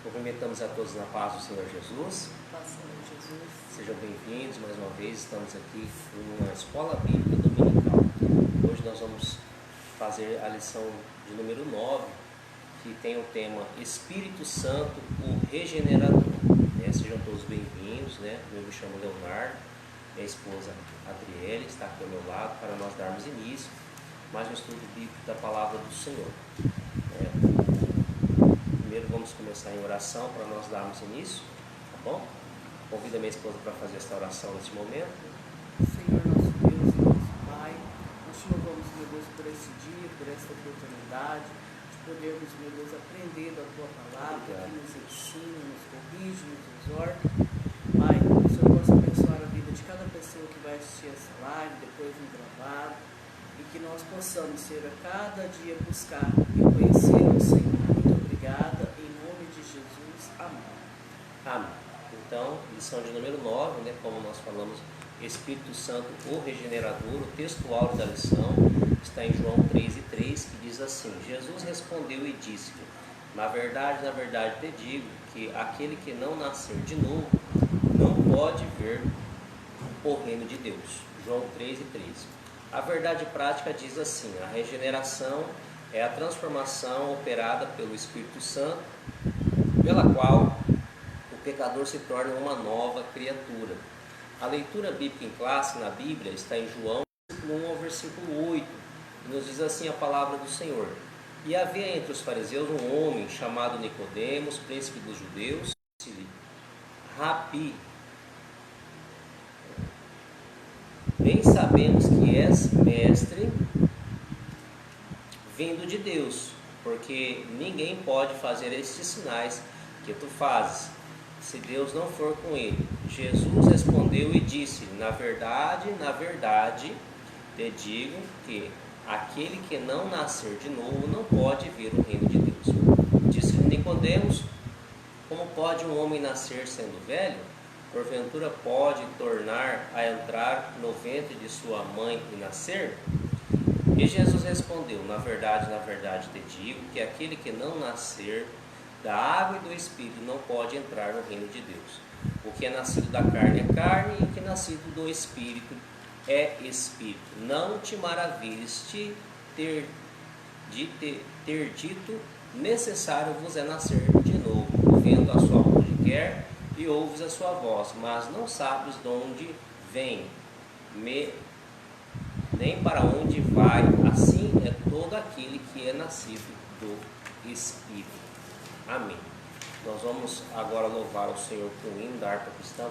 Cumprimentamos a todos na paz do Senhor Jesus. Paz, Senhor Jesus. Sejam bem-vindos mais uma vez. Estamos aqui em uma escola bíblica dominical. Hoje nós vamos fazer a lição de número 9, que tem o tema Espírito Santo, o Regenerador. Sejam todos bem-vindos. Eu me chamo Leonardo, minha esposa Adriele está aqui ao meu lado para nós darmos início mais um estudo bíblico da Palavra do Senhor. Primeiro vamos começar em oração para nós darmos início, tá bom? Convido a minha esposa para fazer esta oração neste momento. Senhor nosso Deus e nosso Pai, nós te louvamos, meu Deus, por esse dia, por esta oportunidade de podermos, meu Deus, aprender da Tua Palavra, que nos ensina, nos corrige, nos exorta. Pai, que o Senhor possa abençoar a vida de cada pessoa que vai assistir essa live, depois no gravado, e que nós possamos ser a cada dia buscar e conhecer o Senhor. Muito obrigada, em nome de Jesus. Amém. Amém. Então, lição de número 9, como nós falamos, Espírito Santo, o Regenerador. O texto áureo da lição está em João 3:3, que diz assim: Jesus respondeu e disse-lhe: na verdade, te digo que aquele que não nascer de novo não pode ver o reino de Deus. João 3:3. A verdade prática diz assim: a regeneração é a transformação operada pelo Espírito Santo, pela qual o pecador se torna uma nova criatura. A leitura bíblica em classe na Bíblia está em João, versículo 1 ao versículo 8, e nos diz assim a palavra do Senhor: E havia entre os fariseus um homem chamado Nicodemos, príncipe dos judeus, disse-lhe: Rabi, bem sabemos que és mestre vindo de Deus, porque ninguém pode fazer estes sinais que tu fazes, se Deus não for com ele. Jesus respondeu e disse: na verdade, te digo que aquele que não nascer de novo não pode ver o reino de Deus. Disse-lhe Nicodemos: como pode um homem nascer sendo velho? Porventura pode tornar a entrar no ventre de sua mãe e nascer? E Jesus respondeu: na verdade, te digo que aquele que não nascer da água e do Espírito não pode entrar no reino de Deus. O que é nascido da carne é carne, e o que é nascido do Espírito é Espírito. Não te maravilhes de ter dito: necessário vos é nascer de novo. Vendo a sua onde quer e ouves a sua voz, mas não sabes de onde vem, nem para onde vai. Assim é todo aquele que é nascido do Espírito. Amém. Nós vamos agora louvar o Senhor com o hino da harpa cristã.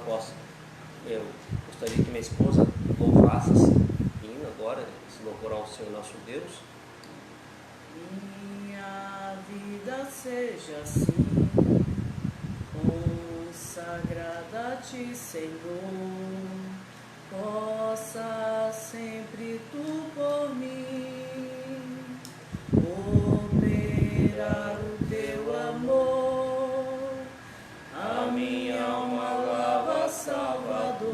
Eu gostaria que minha esposa louvasse esse hino agora, esse louvor ao Senhor nosso Deus. Minha vida seja assim, consagrada a ti, Senhor, possa sempre tu por mim operar o teu amor. A minha alma lava, Salvador,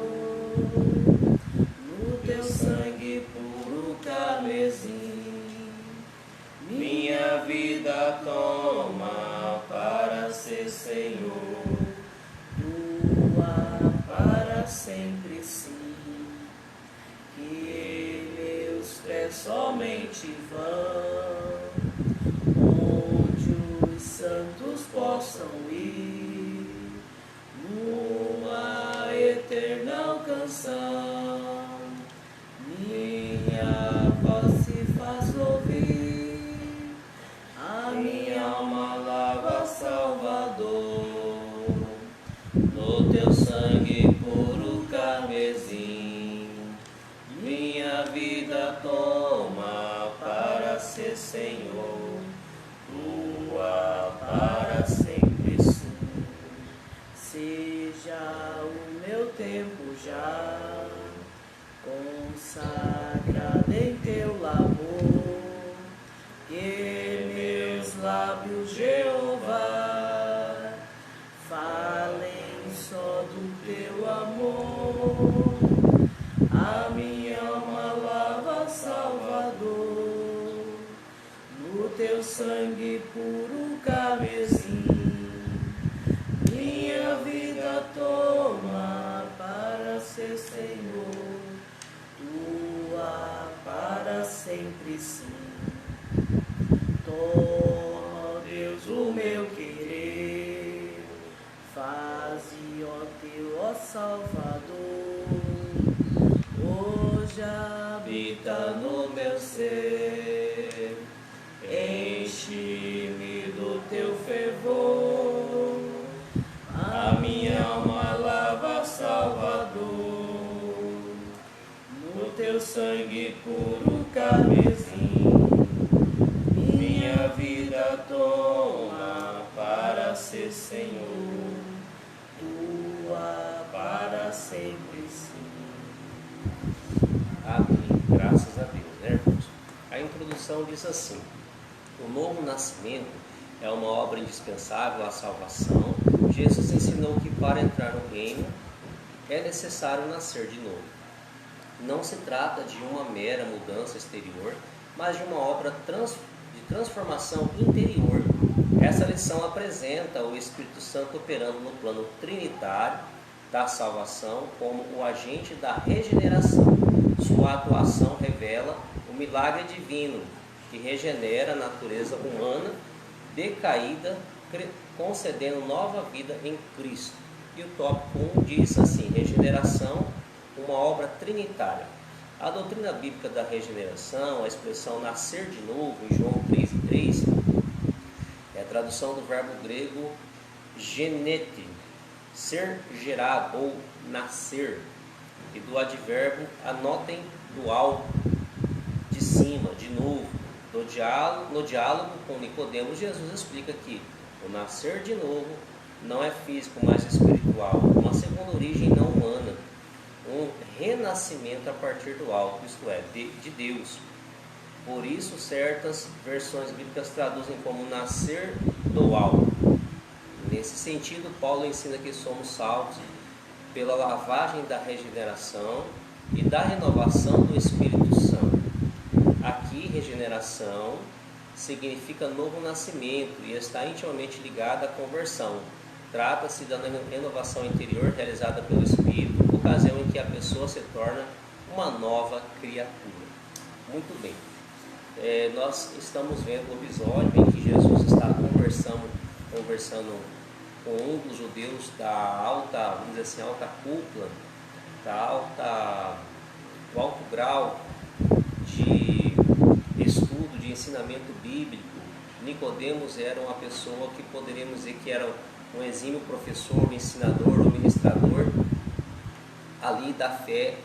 no teu sangue puro carmesim. Minha vida toma para ser Senhor, tua para sempre sim. Que meus pés somente vão onde os santos possam ir, numa eterna canção. Minha voz se faz ouvir, a minha alma lava, Salvador, no teu sangue puro carmesim. Minha vida toma para ser Senhor, tua para sempre sim. Seja o meu tempo já consagrado em teu labor, que meus lábios, Jeová, falem só do teu amor. A minha alma lava, Salvador, no teu sangue puro carmesim. Salvador, hoje habita no meu ser, enche-me do teu fervor, a minha alma lava, Salvador, no teu sangue puro carmesim, minha vida toma para ser Senhor, tua para sempre sim. Amém. Graças a Deus, né, irmãos? A introdução diz assim: o novo nascimento é uma obra indispensável à salvação. Jesus ensinou que para entrar no reino é necessário nascer de novo. Não se trata de uma mera mudança exterior, mas de uma obra de transformação interior. Essa lição apresenta o Espírito Santo operando no plano trinitário da salvação como o agente da regeneração. Sua atuação revela o milagre divino que regenera a natureza humana decaída, concedendo nova vida em Cristo. E o tópico 1 diz assim: regeneração, uma obra trinitária. A doutrina bíblica da regeneração, a expressão nascer de novo, em João 3,3, é a tradução do verbo grego genete, ser gerado ou nascer, e do advérbio anotem do alto, de cima, de novo. No diálogo com Nicodemos, Jesus explica que o nascer de novo não é físico, mas espiritual, uma segunda origem não humana, um renascimento a partir do alto, isto é, de Deus. Por isso, certas versões bíblicas traduzem como nascer do alto. Nesse sentido, Paulo ensina que somos salvos pela lavagem da regeneração e da renovação do Espírito Santo. Aqui, regeneração significa novo nascimento e está intimamente ligada à conversão. Trata-se da renovação interior realizada pelo Espírito, ocasião em que a pessoa se torna uma nova criatura. Muito bem. Nós estamos vendo o episódio em que Jesus está conversando com um dos judeus da alta, vamos dizer assim, alta cúpula, do alto grau de estudo, de ensinamento bíblico. Nicodemos era uma pessoa que poderíamos dizer que era um exímio professor, ensinador, ou ministrador ali da fé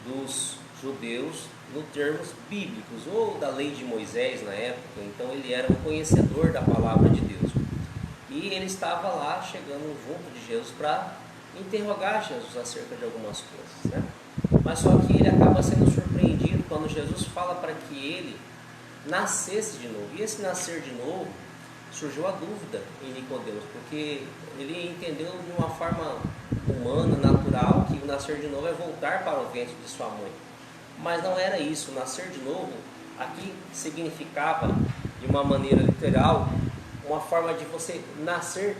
dos judeus, nos termos bíblicos, ou da lei de Moisés na época. Então ele era um conhecedor da palavra de Deus. E ele estava lá chegando junto de Jesus para interrogar Jesus acerca de algumas coisas, né? Mas só que ele acaba sendo surpreendido quando Jesus fala para que ele nascesse de novo. E esse nascer de novo, surgiu a dúvida em Nicodemos, porque ele entendeu de uma forma humana, natural, que o nascer de novo é voltar para o ventre de sua mãe. Mas não era isso. O nascer de novo aqui significava, de uma maneira literal, uma forma de você nascer,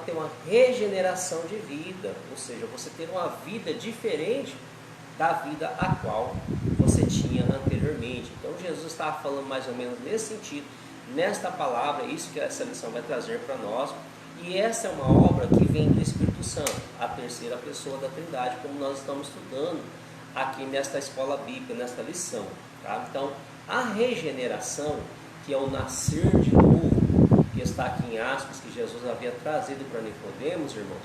ter uma regeneração de vida, ou seja, você ter uma vida diferente da vida a qual você tinha anteriormente. Então Jesus estava falando mais ou menos nesse sentido, nesta palavra, isso que essa lição vai trazer para nós. E essa é uma obra que vem do Espírito Santo, a terceira pessoa da Trindade, como nós estamos estudando aqui nesta escola bíblica, nesta lição, tá? Então, a regeneração, que é o nascer de novo, que está aqui em aspas, que Jesus havia trazido para Nicodemos, irmãos,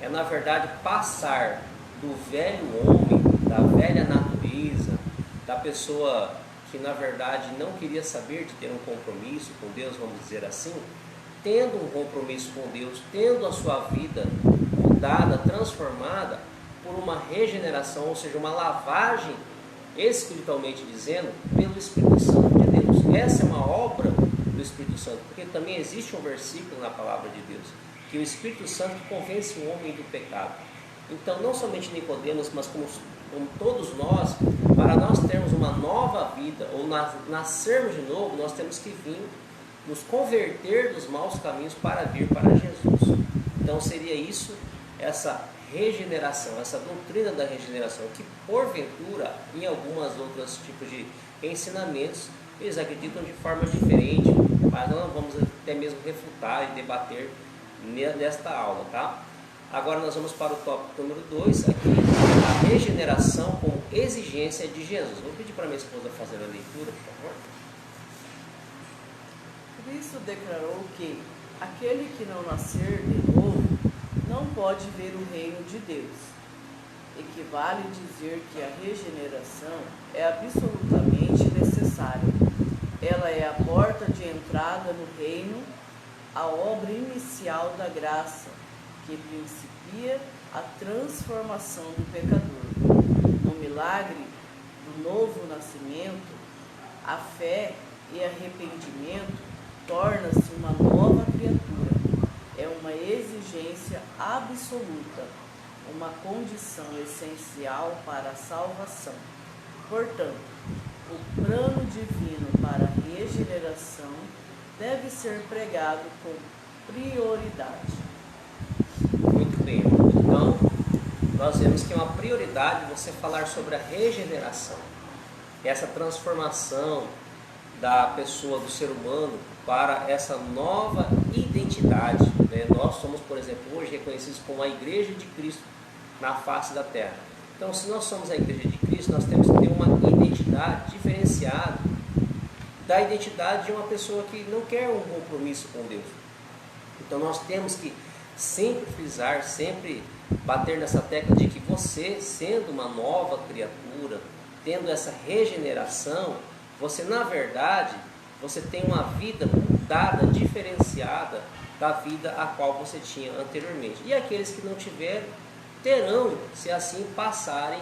é na verdade passar do velho homem, da velha natureza, da pessoa que na verdade não queria saber de ter um compromisso com Deus, vamos dizer assim, tendo um compromisso com Deus, tendo a sua vida mudada, transformada por uma regeneração, ou seja, uma lavagem, espiritualmente dizendo, pelo Espírito Santo de Deus. Essa é uma obra do Espírito Santo, porque também existe um versículo na palavra de Deus, que o Espírito Santo convence o homem do pecado. Então, não somente Nicodemos, mas como todos nós, para nós termos uma nova vida, ou nascermos de novo, nós temos que vir nos converter dos maus caminhos para vir para Jesus. Então seria isso, essa regeneração, essa doutrina da regeneração, que porventura, em algumas outros tipos de ensinamentos, eles acreditam de forma diferente, mas nós vamos até mesmo refutar e debater nesta aula, tá? Agora nós vamos para o tópico número 2, aqui, a regeneração como exigência de Jesus. Vou pedir para minha esposa fazer a leitura, por favor. Cristo declarou que aquele que não nascer de novo não pode ver o reino de Deus. Equivale dizer que a regeneração é absolutamente necessária. Ela é a porta de entrada no reino, a obra inicial da graça, que principia a transformação do pecador. No milagre do novo nascimento, a fé e arrependimento torna-se uma nova criatura. É uma exigência absoluta, uma condição essencial para a salvação. Portanto, o plano divino para a regeneração deve ser pregado com prioridade. Muito bem, então nós vemos que é uma prioridade você falar sobre a regeneração, essa transformação da pessoa, do ser humano, para essa nova identidade, né? Nós somos, por exemplo, hoje reconhecidos como a Igreja de Cristo na face da terra. Então, se nós somos a Igreja de Cristo, nós temos que ter uma identidade diferenciada da identidade de uma pessoa que não quer um compromisso com Deus. Então, nós temos que sempre frisar, sempre bater nessa tecla de que você, sendo uma nova criatura, tendo essa regeneração, você, na verdade, você tem uma vida mudada, diferenciada da vida a qual você tinha anteriormente. E aqueles que não tiveram, terão, se assim passarem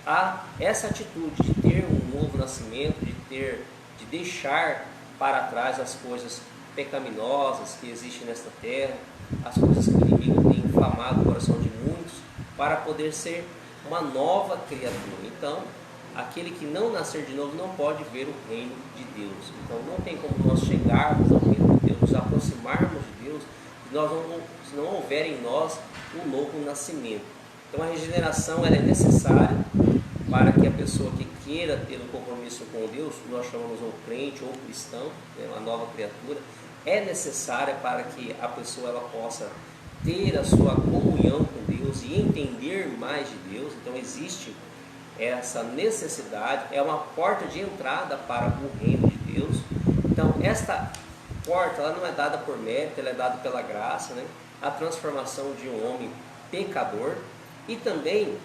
a essa atitude de ter um novo nascimento, de deixar para trás as coisas pecaminosas que existem nesta terra, as coisas que o inimigo tem inflamado o coração de muitos, para poder ser uma nova criatura. Então, aquele que não nascer de novo não pode ver o reino de Deus. Então não tem como nós chegarmos ao reino de Deus, nos aproximarmos de Deus, se não houver em nós um novo nascimento. Então a regeneração ela é necessária para que a pessoa que queira ter um compromisso com Deus, nós chamamos um crente ou cristão, né, uma nova criatura, é necessária para que a pessoa ela possa ter a sua comunhão com Deus e entender mais de Deus. Então existe essa necessidade, é uma porta de entrada para o reino de Deus. Então esta porta ela não é dada por mérito, ela é dada pela graça, né? A transformação de um homem pecador, e também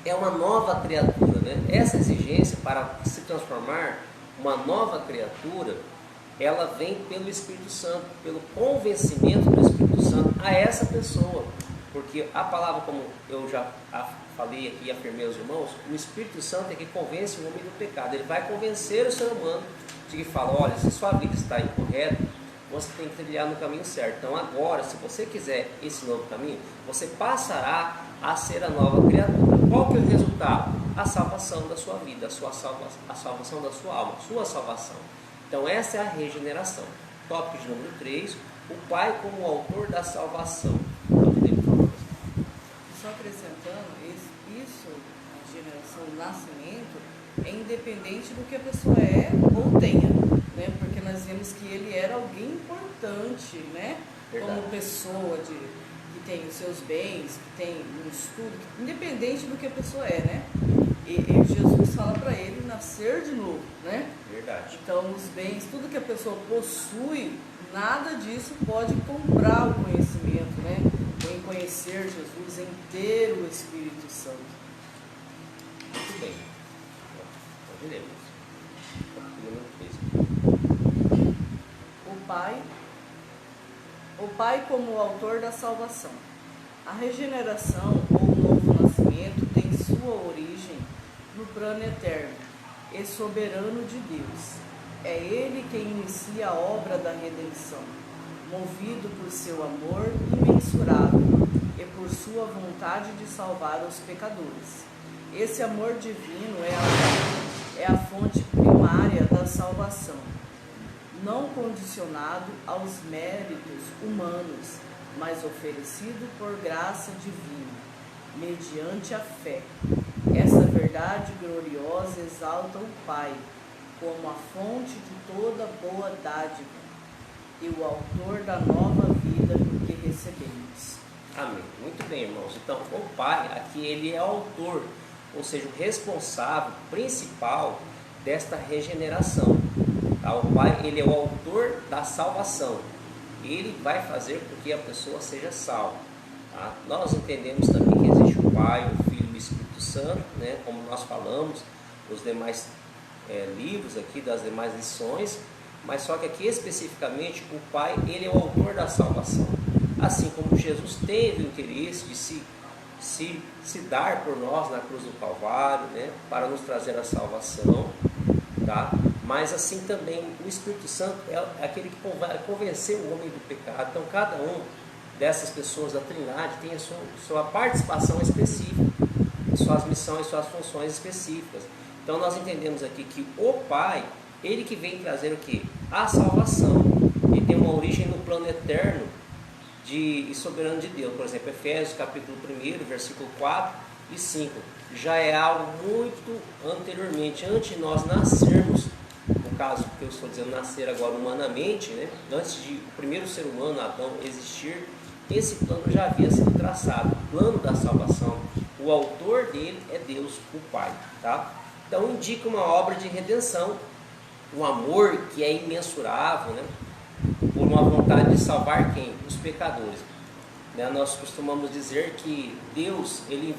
é uma nova criatura, né? Essa exigência para se transformar uma nova criatura, ela vem pelo Espírito Santo, pelo convencimento do Espírito Santo a essa pessoa, porque a palavra, como eu já falei aqui e afirmei aos irmãos, o Espírito Santo é que convence o homem do pecado. Ele vai convencer o ser humano de que fala, olha, se sua vida está incorreta, você tem que trilhar no caminho certo. Então agora, se você quiser esse novo caminho, você passará a ser a nova criatura. Qual que é o resultado? A salvação da sua vida, a salvação da sua alma, a sua salvação. Então essa é a regeneração. Tópico de número 3, o Pai como autor da salvação. Só acrescentando, isso, a geração, o nascimento, é independente do que a pessoa é ou tenha, né? Porque nós vemos que ele era alguém importante, né? Verdade. Como pessoa que tem os seus bens, que tem um estudo, independente do que a pessoa é, né? E Jesus fala para ele nascer de novo, né? Verdade. Então os bens, tudo que a pessoa possui, nada disso pode comprar o conhecimento, né? Em conhecer Jesus, em ter o Espírito Santo. Muito bem. Pode ler. O Pai como autor da salvação. A regeneração ou o novo nascimento tem sua origem no plano eterno e soberano de Deus. É Ele quem inicia a obra da redenção, movido por seu amor imensurável e por sua vontade de salvar os pecadores. Esse amor divino é a fonte primária da salvação, não condicionado aos méritos humanos, mas oferecido por graça divina, mediante a fé. Essa verdade gloriosa exalta o Pai como a fonte de toda boa dádiva e o autor da nova vida que recebemos. Amém. Muito bem, Então, o Pai, aqui, ele é o autor, ou seja, o responsável principal desta regeneração. Tá? O Pai, ele é o autor da salvação. Ele vai fazer com que a pessoa seja salva. Tá? Nós entendemos também que existe o Pai, o Filho e o Espírito Santo, né? Como nós falamos, os demais livros aqui, das demais lições, mas só que aqui especificamente o Pai, ele é o autor da salvação. Assim como Jesus teve o interesse de se dar por nós na cruz do Calvário, né? Para nos trazer a salvação, tá? Mas assim também o Espírito Santo é aquele que vai convencer o homem do pecado. Então cada um dessas pessoas da Trindade tem a sua participação específica, suas missões, suas funções específicas. Então nós entendemos aqui que o Pai, ele que vem trazer o que? A salvação. Ele tem uma origem no plano eterno e soberano de Deus. Por exemplo, Efésios capítulo 1, versículo 4 e 5. Já é algo muito anteriormente, antes de nós nascermos, no caso que eu estou dizendo nascer agora humanamente, né? Antes de o primeiro ser humano, Adão, existir, esse plano já havia sido traçado, o plano da salvação. O autor dele é Deus, o Pai, tá? Então indica uma obra de redenção, um amor que é imensurável, né? Por uma vontade de salvar quem? Os pecadores. Né? Nós costumamos dizer que Deus, ele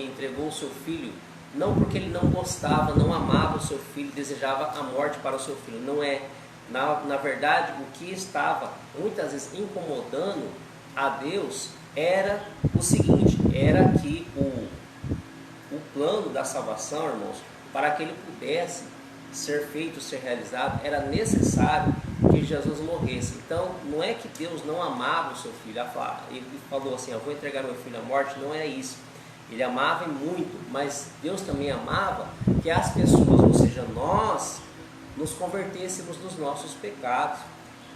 entregou o seu Filho, não porque ele não gostava, não amava o seu filho, desejava a morte para o seu filho. Não é. Na verdade, o que estava muitas vezes incomodando a Deus era o seguinte, era que o plano da salvação, irmãos, para que ele pudesse ser feito, ser realizado, era necessário que Jesus morresse. Então, não é que Deus não amava o seu filho, ele falou assim, eu vou entregar meu filho à morte, não é isso. Ele amava muito, mas Deus também amava que as pessoas, ou seja, nós, nos convertêssemos dos nossos pecados.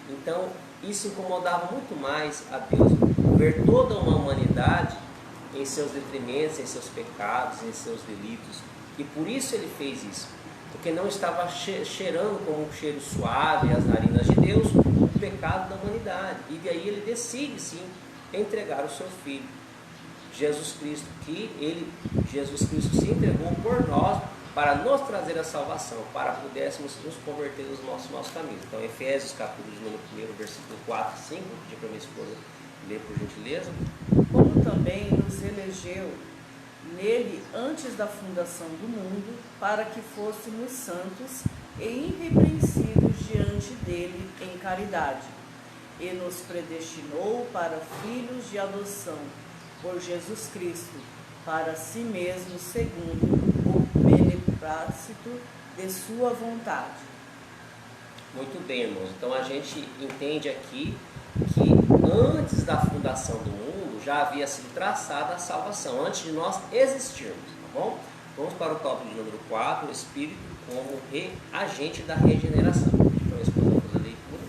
Então, isso incomodava muito mais a Deus, ver toda uma humanidade em seus detrimentos, em seus pecados, em seus delitos. E por isso ele fez isso, porque não estava cheirando como um cheiro suave às narinas de Deus o pecado da humanidade. E daí ele decide, sim, entregar o seu Filho. Jesus Cristo se entregou por nós para nos trazer a salvação, para pudéssemos nos converter nos nossos caminhos. Então, Efésios, capítulo de número 1, versículo 4 e 5, pedir para minha esposa ler por gentileza. Como também nos elegeu nele antes da fundação do mundo, para que fôssemos santos e irrepreensíveis diante dele em caridade, e nos predestinou para filhos de adoção, por Jesus Cristo, para si mesmo, segundo o beneplácito de sua vontade. Muito bem, irmãos. Então a gente entende aqui que antes da fundação do mundo já havia sido traçada a salvação, antes de nós existirmos, tá bom? Vamos para o tópico de número 4, o Espírito como agente da regeneração. Então, a esposa vai fazer a leitura.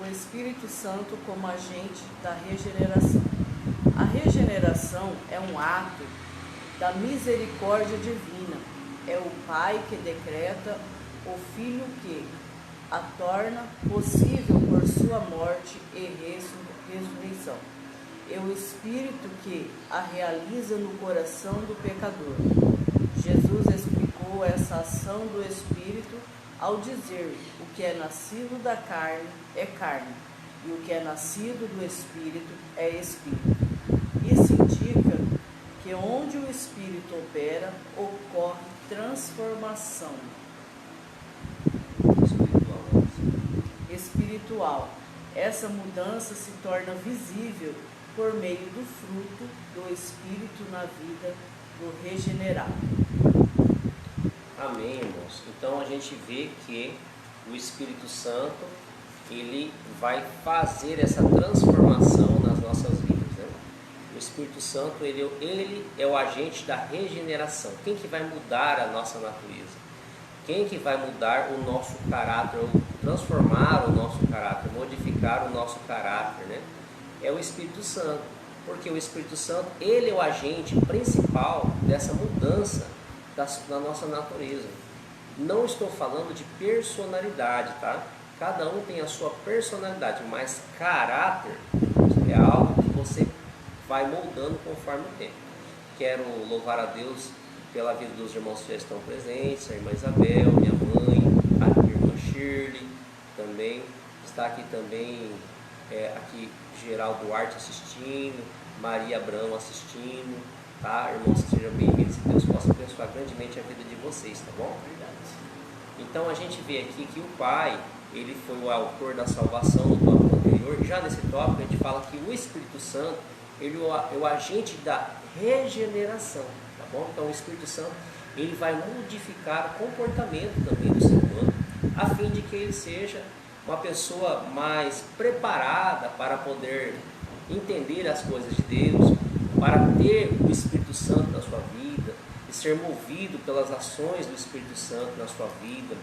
O Espírito Santo como agente da regeneração. A regeneração é um ato da misericórdia divina. É o Pai que decreta, o Filho que a torna possível por sua morte e ressurreição. É o Espírito que a realiza no coração do pecador. Jesus explicou essa ação do Espírito ao dizer: o que é nascido da carne é carne, e o que é nascido do Espírito é Espírito. Isso indica que onde o Espírito opera, ocorre transformação espiritual. Essa mudança se torna visível por meio do fruto do Espírito na vida do regenerado. Amém, irmãos. Então a gente vê que o Espírito Santo, ele vai fazer essa transformação nas nossas vidas, né? O Espírito Santo, ele é o agente da regeneração. Quem que vai mudar a nossa natureza? Quem que vai mudar o nosso caráter, ou transformar o nosso caráter, modificar o nosso caráter, né? É o Espírito Santo, porque o Espírito Santo, ele é o agente principal dessa mudança da nossa natureza. Não estou falando de personalidade, tá? Cada um tem a sua personalidade, mas caráter é algo que você vai moldando conforme o tempo. Quero louvar a Deus pela vida dos irmãos que já estão presentes, a irmã Isabel, minha mãe, a irmã Shirley também, está aqui também, aqui Geraldo Duarte assistindo, Maria Abrão assistindo, tá? Irmãos, sejam bem-vindos, que Deus possa abençoar grandemente a vida de vocês, tá bom? Verdade. Então a gente vê aqui que o Pai, ele foi o autor da salvação no tópico anterior. Já nesse tópico a gente fala que o Espírito Santo, ele é o agente da regeneração, tá bom? Então o Espírito Santo, ele vai modificar o comportamento também do ser humano, a fim de que ele seja uma pessoa mais preparada para poder entender as coisas de Deus, para ter o Espírito Santo na sua vida e ser movido pelas ações do Espírito Santo na sua vida.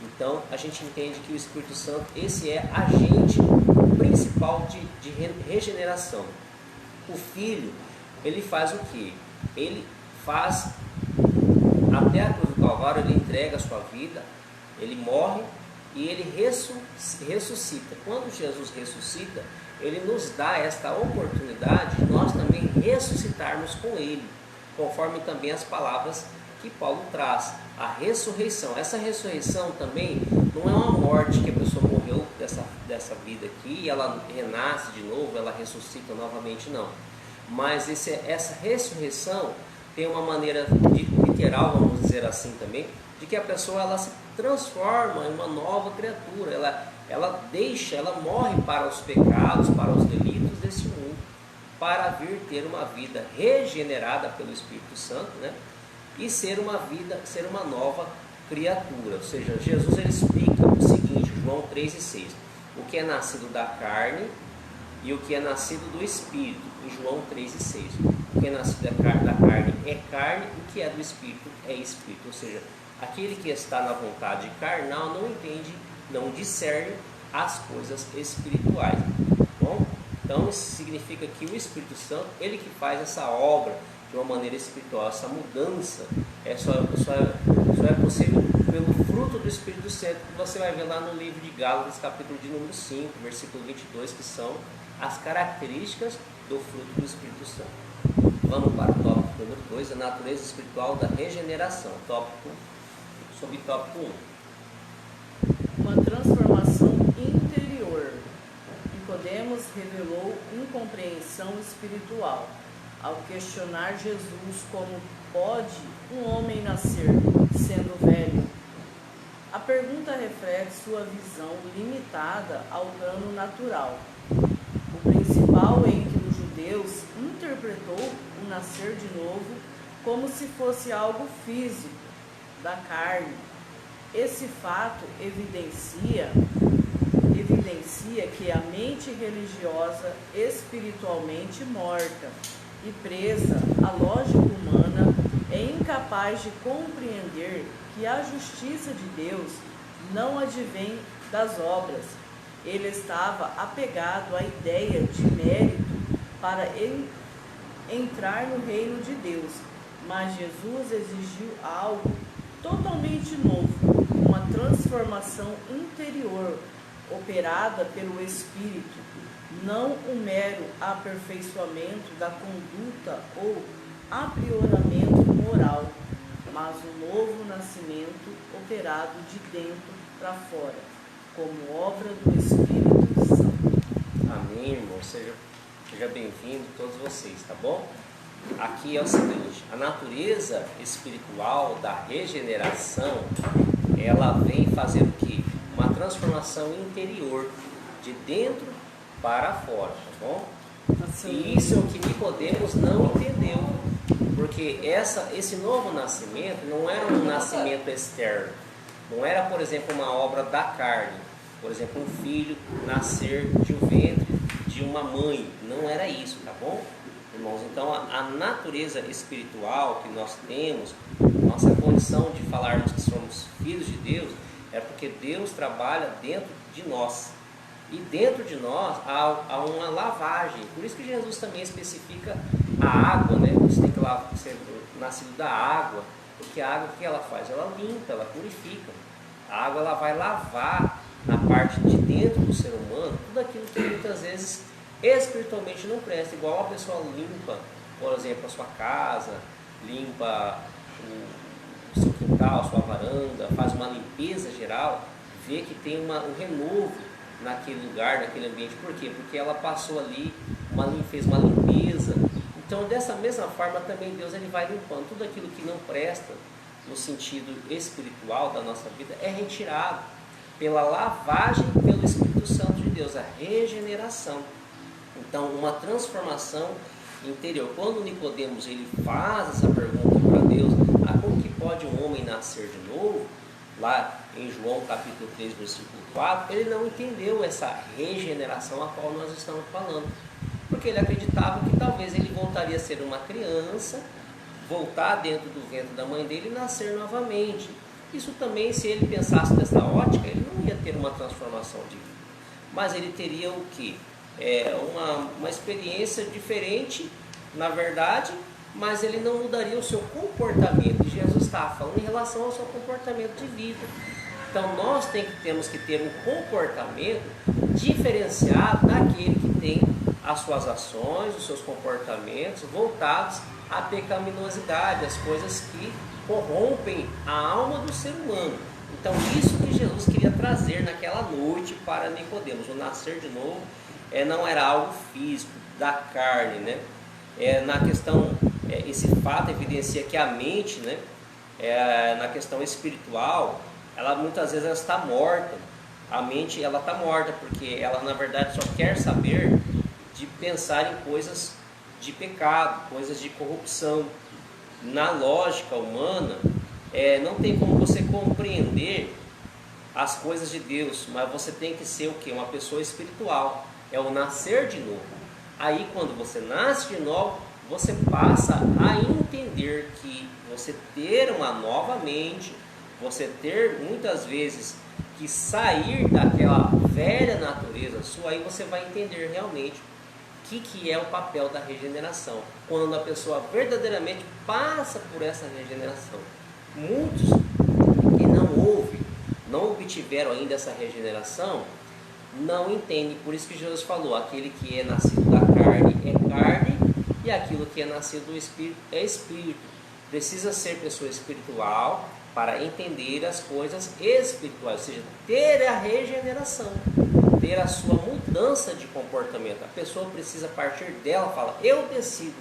Então a gente entende que o Espírito Santo, esse é agente principal de regeneração. O Filho, ele faz o quê? Ele faz até a cruz do Calvário, ele entrega a sua vida, ele morre e ele ressuscita. Quando Jesus ressuscita, ele nos dá esta oportunidade de nós também ressuscitarmos com ele, conforme também as palavras que Paulo traz, a ressurreição. Essa ressurreição também não é uma morte que a pessoa morreu dessa vida aqui e ela renasce de novo, ela ressuscita novamente, não. Mas essa ressurreição tem uma maneira literal, vamos dizer assim também, de que a pessoa ela se transforma em uma nova criatura, ela morre para os pecados, para os delitos desse mundo, para vir ter uma vida regenerada pelo Espírito Santo, né? E ser uma nova criatura. Ou seja, Jesus ele explica o seguinte, João 3,6, o que é nascido da carne e o que é nascido do Espírito, em João 3,6. O que é nascido da carne é carne, o que é do Espírito é Espírito. Ou seja, aquele que está na vontade carnal não entende, não discerne as coisas espirituais. Bom, então isso significa que o Espírito Santo, ele que faz essa obra de uma maneira espiritual, essa mudança só é possível pelo fruto do Espírito Santo, que você vai ver lá no livro de Gálatas, capítulo de número 5, versículo 22, que são as características do fruto do Espírito Santo. Vamos para o tópico número 2, a natureza espiritual da regeneração, subtópico 1. Uma transformação interior. Nicodemos revelou incompreensão espiritual ao questionar Jesus como pode um homem nascer sendo velho. A pergunta reflete sua visão limitada ao plano natural. O principal entre os judeus interpretou o nascer de novo como se fosse algo físico, da carne. Esse fato evidencia que a mente religiosa, espiritualmente morta e presa à lógica humana, é incapaz de compreender que a justiça de Deus não advém das obras. Ele estava apegado à ideia de mérito para entrar no reino de Deus, mas Jesus exigiu algo totalmente novo, uma transformação interior operada pelo Espírito, não um mero aperfeiçoamento da conduta ou aprimoramento moral, mas um novo nascimento operado de dentro para fora, como obra do Espírito Santo. Amém, irmão. Seja bem-vindo todos vocês, tá bom? Aqui é o seguinte, a natureza espiritual da regeneração, ela vem fazer o quê? Uma transformação interior, de dentro para fora, tá bom? E isso é o que Nicodemos não entendeu, porque esse novo nascimento não era um nascimento externo, não era, por exemplo, uma obra da carne, por exemplo, um filho nascer de um ventre de uma mãe, não era isso, tá bom? Irmãos, então a natureza espiritual que nós temos, nossa condição de falarmos que somos filhos de Deus, é porque Deus trabalha dentro de nós. E dentro de nós há uma lavagem. Por isso que Jesus também especifica a água, né? Você tem que ser nascido da água, porque a água, o que ela faz? Ela limpa, ela purifica. A água ela vai lavar na parte de dentro do ser humano tudo aquilo que muitas vezes espiritualmente não presta. Igual a pessoa limpa, por exemplo, a sua casa, limpa o seu quintal, a sua varanda, faz uma limpeza geral, vê que tem um renovo naquele lugar, naquele ambiente. Por quê? Porque ela passou ali, fez uma limpeza. Então, dessa mesma forma, também Deus ele vai limpando. Tudo aquilo que não presta, no sentido espiritual da nossa vida, é retirado pela lavagem pelo Espírito Santo de Deus, a regeneração. Então, uma transformação interior. Quando Nicodemos ele faz essa pergunta para Deus, como que pode um homem nascer de novo? Lá em João capítulo 3, versículo 4, ele não entendeu essa regeneração a qual nós estamos falando, porque ele acreditava que talvez ele voltaria a ser uma criança, voltar dentro do ventre da mãe dele e nascer novamente. Isso também, se ele pensasse dessa ótica, ele não ia ter uma transformação de vida, mas ele teria o quê? Uma experiência diferente, na verdade, mas ele não mudaria o seu comportamento. E Jesus está falando em relação ao seu comportamento de vida. Então nós temos que ter um comportamento diferenciado daquele que tem as suas ações, os seus comportamentos voltados à pecaminosidade, as coisas que corrompem a alma do ser humano. Então isso que Jesus queria trazer naquela noite para Nicodemos. O nascer de novo não era algo físico, da carne, né? Na questão, esse fato evidencia que a mente, né, na questão espiritual, ela muitas vezes ela está morta. A mente ela está morta porque ela na verdade só quer saber de pensar em coisas de pecado, coisas de corrupção. Na lógica humana, não tem como você compreender as coisas de Deus, mas você tem que ser o quê? Uma pessoa espiritual. É o nascer de novo. Aí quando você nasce de novo, você passa a entender que você ter uma nova mente, você ter muitas vezes que sair daquela velha natureza sua, aí você vai entender realmente o que é o papel da regeneração. Quando a pessoa verdadeiramente passa por essa regeneração. Muitos que não obtiveram ainda essa regeneração, não entendem. Por isso que Jesus falou, aquele que é nascido da carne é carne, e aquilo que é nascido do Espírito é Espírito. Precisa ser pessoa espiritual para entender as coisas espirituais, ou seja, ter a regeneração, ter a sua mudança de comportamento. A pessoa precisa partir dela, fala, eu decido,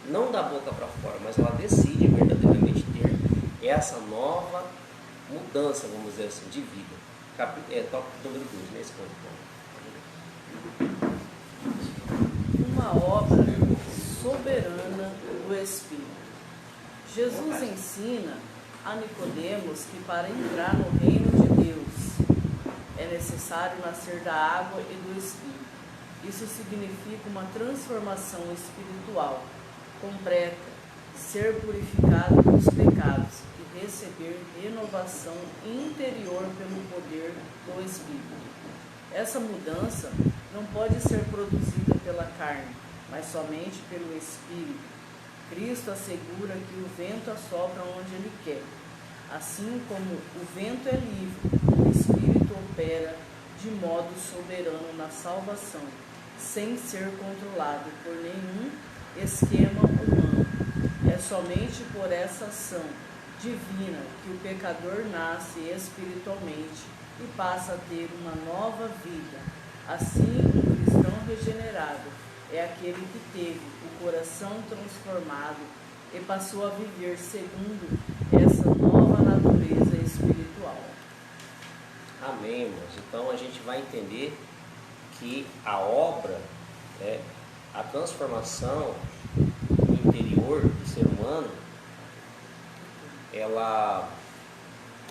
não da boca para fora, mas ela decide verdadeiramente ter essa nova mudança, vamos dizer assim, de vida. Tópico número 2, nesse ponto. Uma obra soberana do Espírito. Jesus ensina a Nicodemos que para entrar no reino de Deus é necessário nascer da água e do Espírito. Isso significa uma transformação espiritual completa, ser purificado dos pecados e receber renovação interior pelo poder do Espírito. Essa mudança não pode ser produzida pela carne, mas somente pelo Espírito. Cristo assegura que o vento assopra onde Ele quer. Assim como o vento é livre, o Espírito opera de modo soberano na salvação, sem ser controlado por nenhum esquema humano. É somente por essa ação divina que o pecador nasce espiritualmente e passa a ter uma nova vida. Assim, um cristão regenerado é aquele que teve o coração transformado e passou a viver segundo essa nova natureza espiritual. Amém, irmãos. Então a gente vai entender que a obra, a transformação interior do ser humano, ela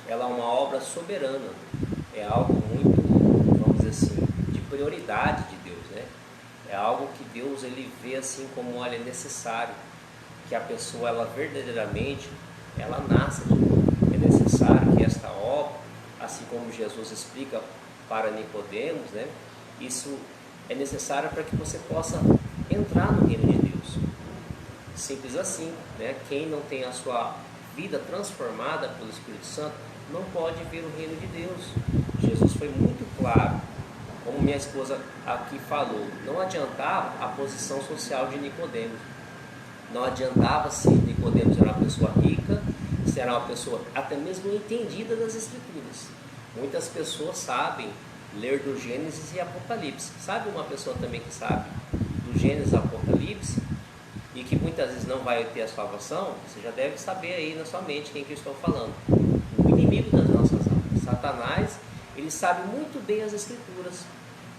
é uma obra soberana, é algo muito, vamos dizer assim, de prioridade de Deus, né? É algo que Deus ele vê assim como, olha, é necessário que a pessoa ela verdadeiramente ela nasça de novo. É necessário que esta obra, assim como Jesus explica para Nicodemos, né? Isso é necessário para que você possa entrar no reino de Deus. Simples assim, né? Quem não tem a sua vida transformada pelo Espírito Santo não pode ver o reino de Deus. Jesus foi muito claro como minha esposa aqui falou, não adiantava a posição social de Nicodemos. Não adiantava se Nicodemos era uma pessoa rica, se era uma pessoa até mesmo entendida das Escrituras. Muitas pessoas sabem ler do Gênesis e Apocalipse. Sabe uma pessoa também que sabe do Gênesis e Apocalipse e que muitas vezes não vai ter a salvação? Você já deve saber aí na sua mente quem que eu estou falando. O inimigo das nossas almas, Satanás, ele sabe muito bem as Escrituras.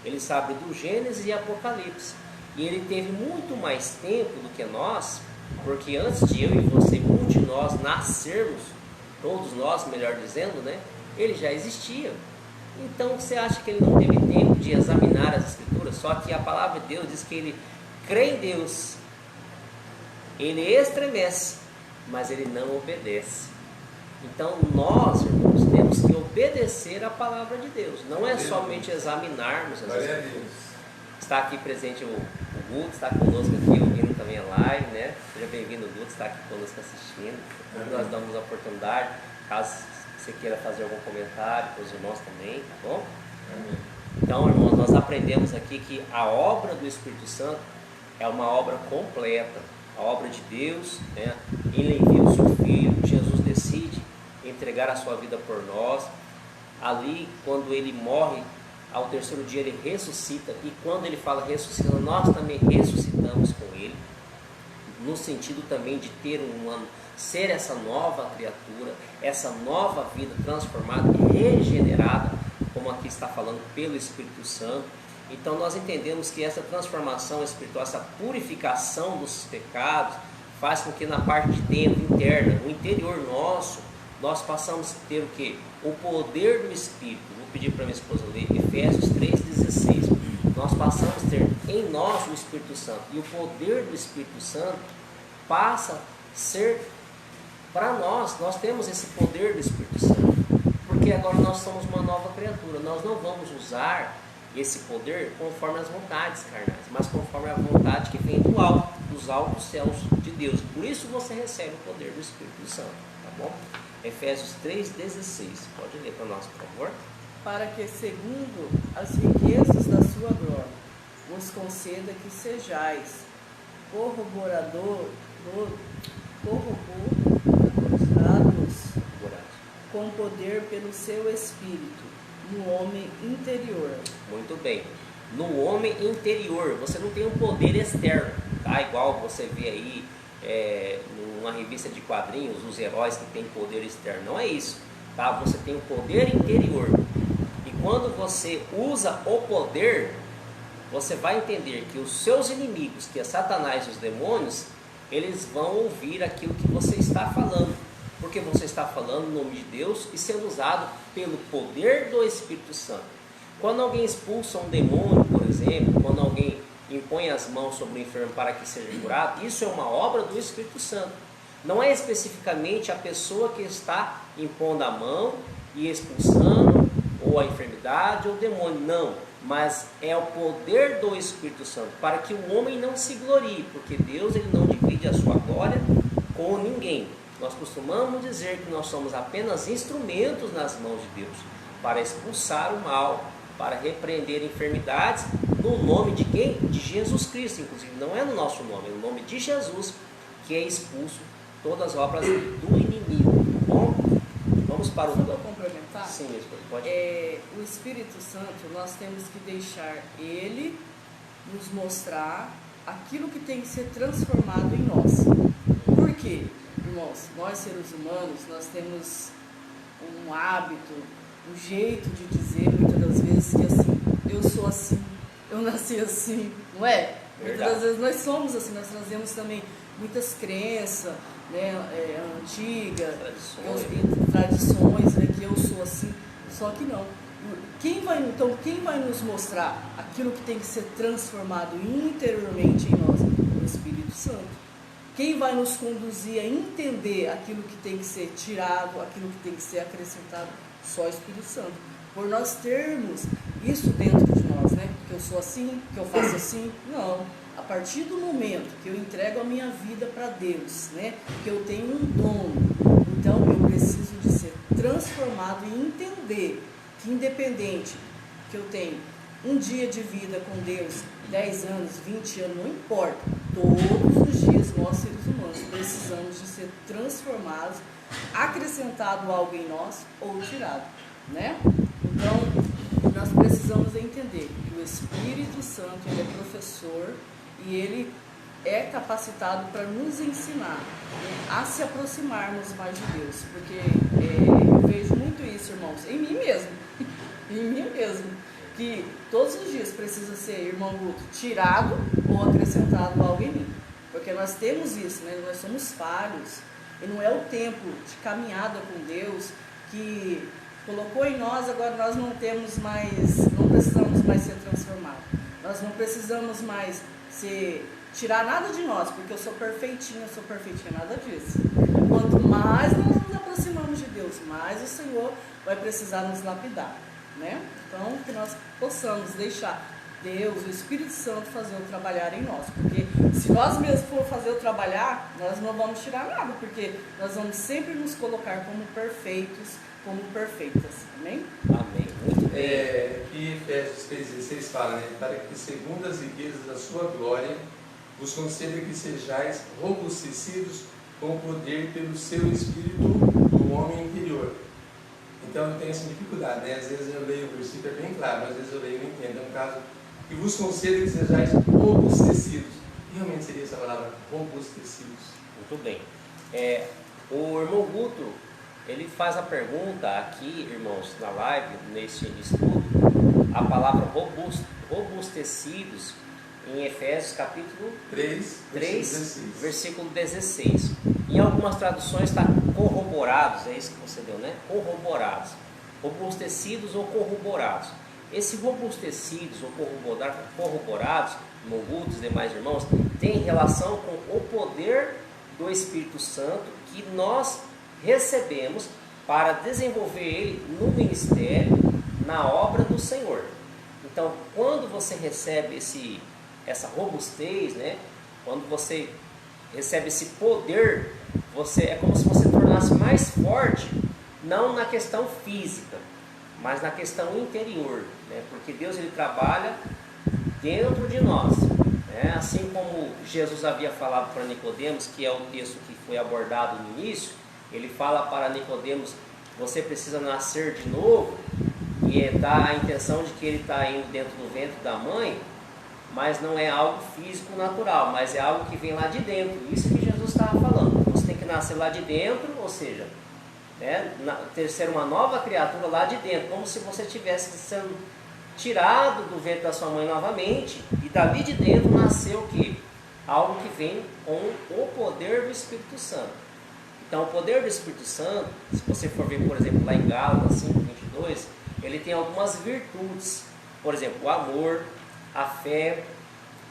Ele sabe do Gênesis e Apocalipse. E ele teve muito mais tempo do que nós, porque antes de eu e você, muitos de nós nascermos, todos nós, melhor dizendo, né? Ele já existia. Então você acha que ele não teve tempo de examinar as Escrituras? Só que a palavra de Deus diz que ele crê em Deus, ele estremece, mas ele não obedece. Então nós, irmãos, temos que obedecer a palavra de Deus. Não é somente examinarmos as Escrituras. Está aqui presente o Guto, está conosco aqui, ouvindo também a live, né? Seja bem-vindo, Guto, está aqui conosco assistindo. Nós damos a oportunidade, caso você queira fazer algum comentário para os irmãos também, tá bom? Amém. Então, irmãos, nós aprendemos aqui que a obra do Espírito Santo é uma obra completa, a obra de Deus, né? Ele envia o seu Filho, Jesus decide entregar a sua vida por nós. Ali, quando ele morre, ao terceiro dia ele ressuscita, e quando ele fala ressuscitando, nós também ressuscitamos com ele, no sentido também de ter ser essa nova criatura, essa nova vida transformada e regenerada, como aqui está falando, pelo Espírito Santo. Então nós entendemos que essa transformação espiritual, essa purificação dos pecados, faz com que na parte de dentro, interna, no interior nosso, nós passamos a ter o quê? O poder do Espírito. Vou pedir para minha esposa ler Efésios 3,16. Nós passamos a ter em nós o Espírito Santo, e o poder do Espírito Santo passa a ser para nós. Nós temos esse poder do Espírito Santo, porque agora nós somos uma nova criatura. Nós não vamos usar esse poder conforme as vontades carnais, mas conforme a vontade que vem do alto, dos altos céus de Deus. Por isso você recebe o poder do Espírito Santo, tá bom? Efésios 3,16. Pode ler para nós, por favor. Para que, segundo as riquezas da sua glória, vos conceda que sejais corroborados com poder pelo seu Espírito, no homem interior. Muito bem. No homem interior, você não tem um poder externo, tá? Igual você vê aí numa revista de quadrinhos, os heróis que têm poder externo. Não é isso, tá? Você tem um poder interior. E quando você usa o poder, você vai entender que os seus inimigos, que é Satanás e os demônios, eles vão ouvir aquilo que você está falando, porque você está falando no nome de Deus e sendo usado pelo poder do Espírito Santo. Quando alguém expulsa um demônio, por exemplo, quando alguém impõe as mãos sobre o enfermo para que seja curado, isso é uma obra do Espírito Santo. Não é especificamente a pessoa que está impondo a mão e expulsando ou a enfermidade ou o demônio, não, mas é o poder do Espírito Santo, para que o homem não se glorie, porque Deus ele não divide a sua glória com ninguém. Nós costumamos dizer que nós somos apenas instrumentos nas mãos de Deus para expulsar o mal, para repreender enfermidades, no nome de quem? De Jesus Cristo. Inclusive não é no nosso nome, é no nome de Jesus que é expulso todas as obras do inimigo. Bom, vamos para o... Só para complementar? Sim, pode. O Espírito Santo, nós temos que deixar ele nos mostrar aquilo que tem que ser transformado em nós. Por quê? Irmãos, nós seres humanos, nós temos um hábito, um jeito de dizer muitas das vezes que assim, eu sou assim, eu nasci assim, não é? Verdade. Muitas das vezes nós somos assim, nós trazemos também muitas crenças, né, antigas, tradições, né, que eu sou assim, só que não. Quem vai nos mostrar aquilo que tem que ser transformado interiormente em nós? O Espírito Santo. Quem vai nos conduzir a entender aquilo que tem que ser tirado, aquilo que tem que ser acrescentado? Só o Espírito Santo. Por nós termos isso dentro de nós, né? Que eu sou assim, que eu faço assim. Não. A partir do momento que eu entrego a minha vida para Deus, né? Que eu tenho um dono, então eu preciso de ser transformado e entender que independente que eu tenho um dia de vida com Deus, 10 anos, 20 anos, não importa. Todos os dias nós, seres humanos, precisamos de ser transformados, acrescentado algo em nós ou tirado, né? Então, nós precisamos entender que o Espírito Santo, ele é professor e ele é capacitado para nos ensinar, né, a se aproximarmos mais de Deus, porque eu vejo muito isso, irmãos, em mim mesmo, que todos os dias precisa ser, irmão Guto, tirado ou acrescentado algo em mim, porque nós temos isso, né? Nós somos falhos, e não é o tempo de caminhada com Deus que colocou em nós, agora nós não precisamos mais ser transformados, nós não precisamos mais tirar nada de nós, porque eu sou perfeitinha, nada disso. Quanto mais nós nos aproximamos de Deus, mais o Senhor vai precisar nos lapidar, né? Então, que nós possamos deixar Deus, o Espírito Santo, fazer o trabalhar em nós, porque se nós mesmos for fazer o trabalhar, nós não vamos tirar nada, porque nós vamos sempre nos colocar como perfeitos, como perfeitas, amém? Amém, muito bem. E Efésios 3,16 fala, né? Para que segundo as riquezas da sua glória, vos conceda que sejais robustecidos com o poder pelo seu Espírito do homem interior. Então eu tenho essa dificuldade, né? Às vezes eu leio o versículo, é bem claro, mas às vezes eu leio e não entendo. No caso, que vos conceda que sejais robustecidos. Realmente seria essa palavra, robustecidos. Muito bem. O irmão Guto, ele faz a pergunta aqui, irmãos, na live, nesse estudo, a palavra robustecidos, em Efésios capítulo 3, versículo 16. Em algumas traduções está corroborados, é isso que você deu, né? Corroborados. Robustecidos ou corroborados. Esse robustecidos ou corroborados, irmão Guto, os demais irmãos, tem relação com o poder do Espírito Santo que nós recebemos para desenvolver ele no ministério, na obra do Senhor. Então, quando você recebe essa robustez, né? Quando você recebe esse poder, é como se você tornasse mais forte, não na questão física, mas na questão interior, né? Porque Deus, ele trabalha dentro de nós, né? Assim como Jesus havia falado para Nicodemos, que é o texto que foi abordado no início, ele fala para Nicodemos: você precisa nascer de novo, e dá a intenção de que ele está indo dentro do ventre da mãe, mas não é algo físico natural, mas é algo que vem lá de dentro. Isso que Jesus estava falando. Você tem que nascer lá de dentro, ou seja, né, ser uma nova criatura lá de dentro, como se você estivesse sendo tirado do ventre da sua mãe novamente, e dali de dentro nasceu o quê? Algo que vem com o poder do Espírito Santo. Então, o poder do Espírito Santo, se você for ver, por exemplo, lá em Gálatas 5:22, ele tem algumas virtudes. Por exemplo, o amor, a fé,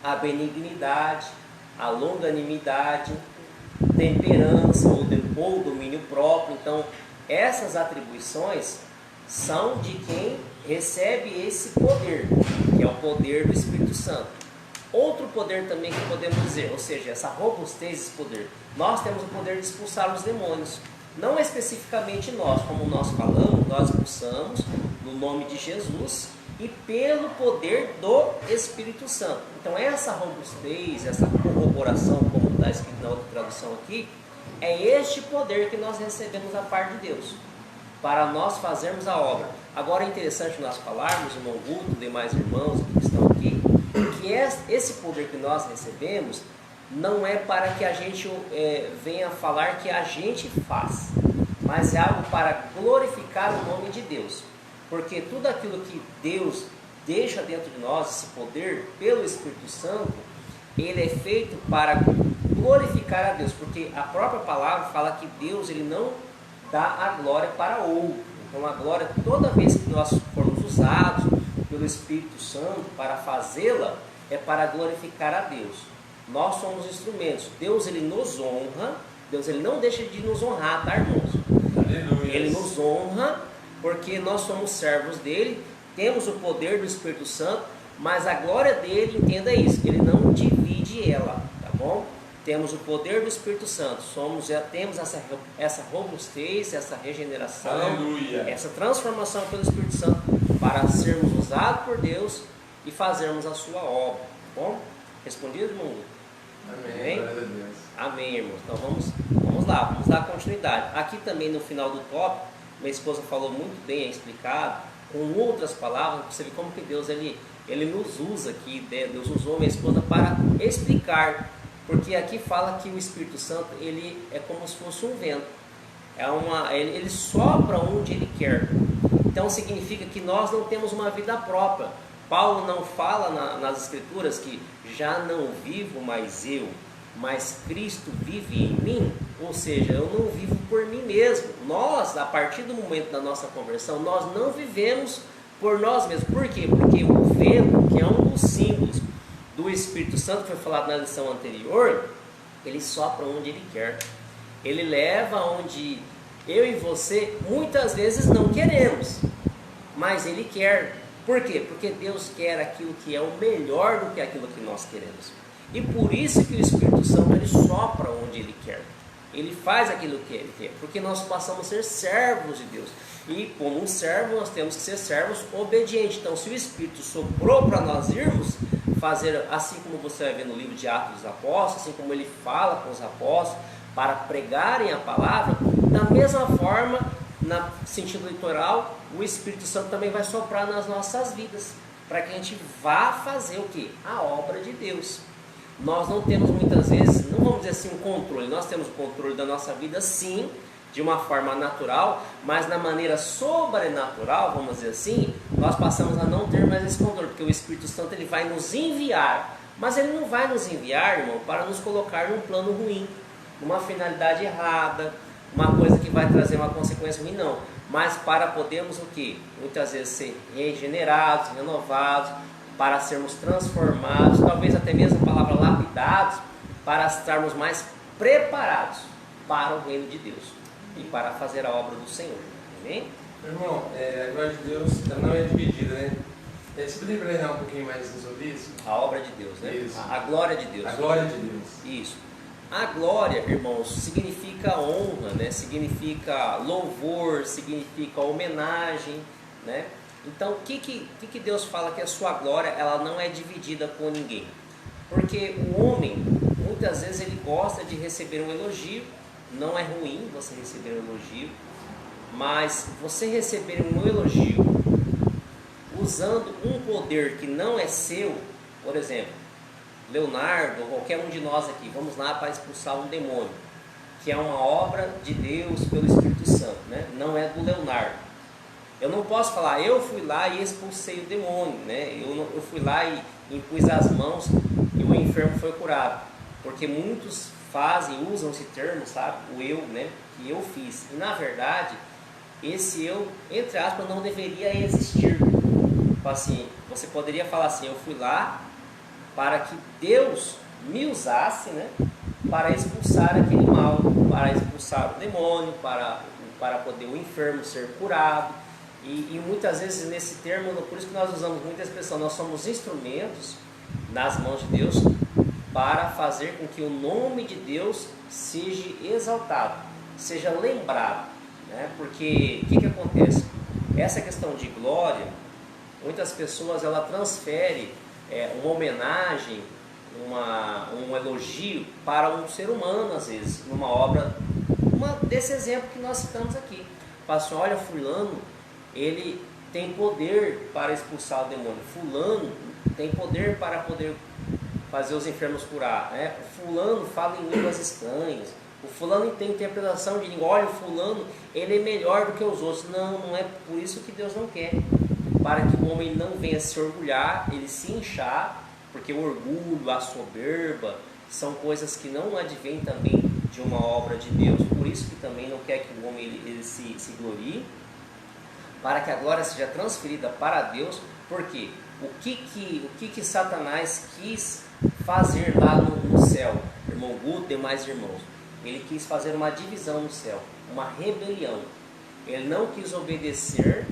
a benignidade, a longanimidade, temperança ou domínio próprio. Então, essas atribuições são de quem recebe esse poder, que é o poder do Espírito Santo. Outro poder também que podemos dizer, ou seja, essa robustez, esse poder, nós temos o poder de expulsar os demônios. Não especificamente nós, como nós falamos, nós expulsamos no nome de Jesus e pelo poder do Espírito Santo. Então essa robustez, essa corroboração, como está escrito na outra tradução aqui, é este poder que nós recebemos da parte de Deus, para nós fazermos a obra. Agora é interessante nós falarmos, irmão Guto, demais irmãos que estão aqui, que esse poder que nós recebemos não é para que a gente venha falar que a gente faz, mas é algo para glorificar o nome de Deus. Porque tudo aquilo que Deus deixa dentro de nós, esse poder pelo Espírito Santo, ele é feito para glorificar a Deus, porque a própria palavra fala que Deus, ele não dá a glória para outro. Então a glória, toda vez que nós formos usados pelo Espírito Santo para fazê-la, é para glorificar a Deus. Nós somos instrumentos. Deus, ele nos honra. Deus, ele não deixa de nos honrar, tá, irmãos? Aleluia. Ele nos honra porque nós somos servos dele, temos o poder do Espírito Santo, mas a glória dele, entenda isso, ele não divide ela, tá bom? Temos o poder do Espírito Santo, temos essa robustez, essa regeneração, aleluia, essa transformação pelo Espírito Santo para sermos usados por Deus e fazermos a sua obra. Tá bom? Respondido, irmão? Amém. Glória a Deus. Amém, irmãos. Então vamos lá, vamos dar continuidade. Aqui também no final do tópico, minha esposa falou muito bem, explicado, com outras palavras, você vê como que Deus ele nos usa aqui, Deus usou minha esposa para explicar, porque aqui fala que o Espírito Santo ele é como se fosse um vento, ele sopra onde ele quer. Então significa que nós não temos uma vida própria. Paulo não fala nas Escrituras que já não vivo mais eu, mas Cristo vive em mim, ou seja, eu não vivo por mim mesmo. Nós, a partir do momento da nossa conversão, nós não vivemos por nós mesmos. Por quê? Porque o vento, que é um dos símbolos do Espírito Santo, que foi falado na lição anterior, ele sopra onde ele quer. Ele leva onde eu e você muitas vezes não queremos, mas ele quer. Por quê? Porque Deus quer aquilo que é o melhor do que aquilo que nós queremos. E por isso que o Espírito Santo ele sopra onde ele quer. Ele faz aquilo que ele quer, porque nós passamos a ser servos de Deus. E como um servo, nós temos que ser servos obedientes. Então, se o Espírito soprou para nós irmos fazer, assim como você vai ver no livro de Atos dos Apóstolos, assim como ele fala com os apóstolos, para pregarem a palavra, da mesma forma, no sentido literal, o Espírito Santo também vai soprar nas nossas vidas, para que a gente vá fazer o quê? A obra de Deus. Nós não temos muitas vezes, não vamos dizer assim um controle, nós temos o controle da nossa vida sim, de uma forma natural, mas na maneira sobrenatural, vamos dizer assim, nós passamos a não ter mais esse controle, porque o Espírito Santo ele vai nos enviar, mas ele não vai nos enviar, irmão, para nos colocar num plano ruim, numa finalidade errada, uma coisa que vai trazer uma consequência ruim, não, mas para podermos o quê? Muitas vezes ser regenerados, renovados, para sermos transformados, talvez até mesmo a palavra lapidados, para estarmos mais preparados para o reino de Deus e para fazer a obra do Senhor. Amém? Irmão, a glória de Deus não é dividida, né? Você poderia brilhar um pouquinho mais sobre isso? A obra de Deus, né? Isso. A glória de Deus. A glória de Deus. Isso. A glória, irmãos, significa honra, né? Significa louvor, significa homenagem, né? Então, o que Deus fala que a sua glória ela não é dividida com ninguém? Porque o homem, muitas vezes, ele gosta de receber um elogio. Não é ruim você receber um elogio, mas você receber um elogio usando um poder que não é seu, por exemplo, Leonardo, ou qualquer um de nós aqui, vamos lá para expulsar um demônio, que é uma obra de Deus pelo Espírito Santo, né? Não é do Leonardo. Eu não posso falar, eu fui lá e expulsei o demônio, né? Eu fui lá e impus as mãos e o enfermo foi curado. Porque muitos usam esse termo, sabe? O eu, né? Que eu fiz. E na verdade, esse eu, entre aspas, não deveria existir. Assim, você poderia falar assim, eu fui lá para que Deus me usasse, né? Para expulsar aquele mal, para expulsar o demônio, para poder o enfermo ser curado. E muitas vezes nesse termo, por isso que nós usamos muita expressão, nós somos instrumentos nas mãos de Deus para fazer com que o nome de Deus seja exaltado, seja lembrado, né? Porque o que acontece? Essa questão de glória, muitas pessoas ela transfere uma homenagem, um elogio para um ser humano, às vezes, numa obra, desse exemplo que nós citamos aqui. Fala assim, olha, fulano, ele tem poder para expulsar o demônio. Fulano tem poder para poder fazer os enfermos curar, né? O fulano fala em línguas estranhas. O fulano tem interpretação de língua. Olha, o fulano, ele é melhor do que os outros. Não é por isso que Deus não quer. Para que o homem não venha se orgulhar, ele se inchar, porque o orgulho, a soberba, são coisas que não advêm também de uma obra de Deus. Por isso que também não quer que o homem ele se glorie, para que a glória seja transferida para Deus. Porque o que Satanás quis fazer lá no céu, irmão Guto e demais irmãos? Ele quis fazer uma divisão no céu, uma rebelião. Ele não quis obedecer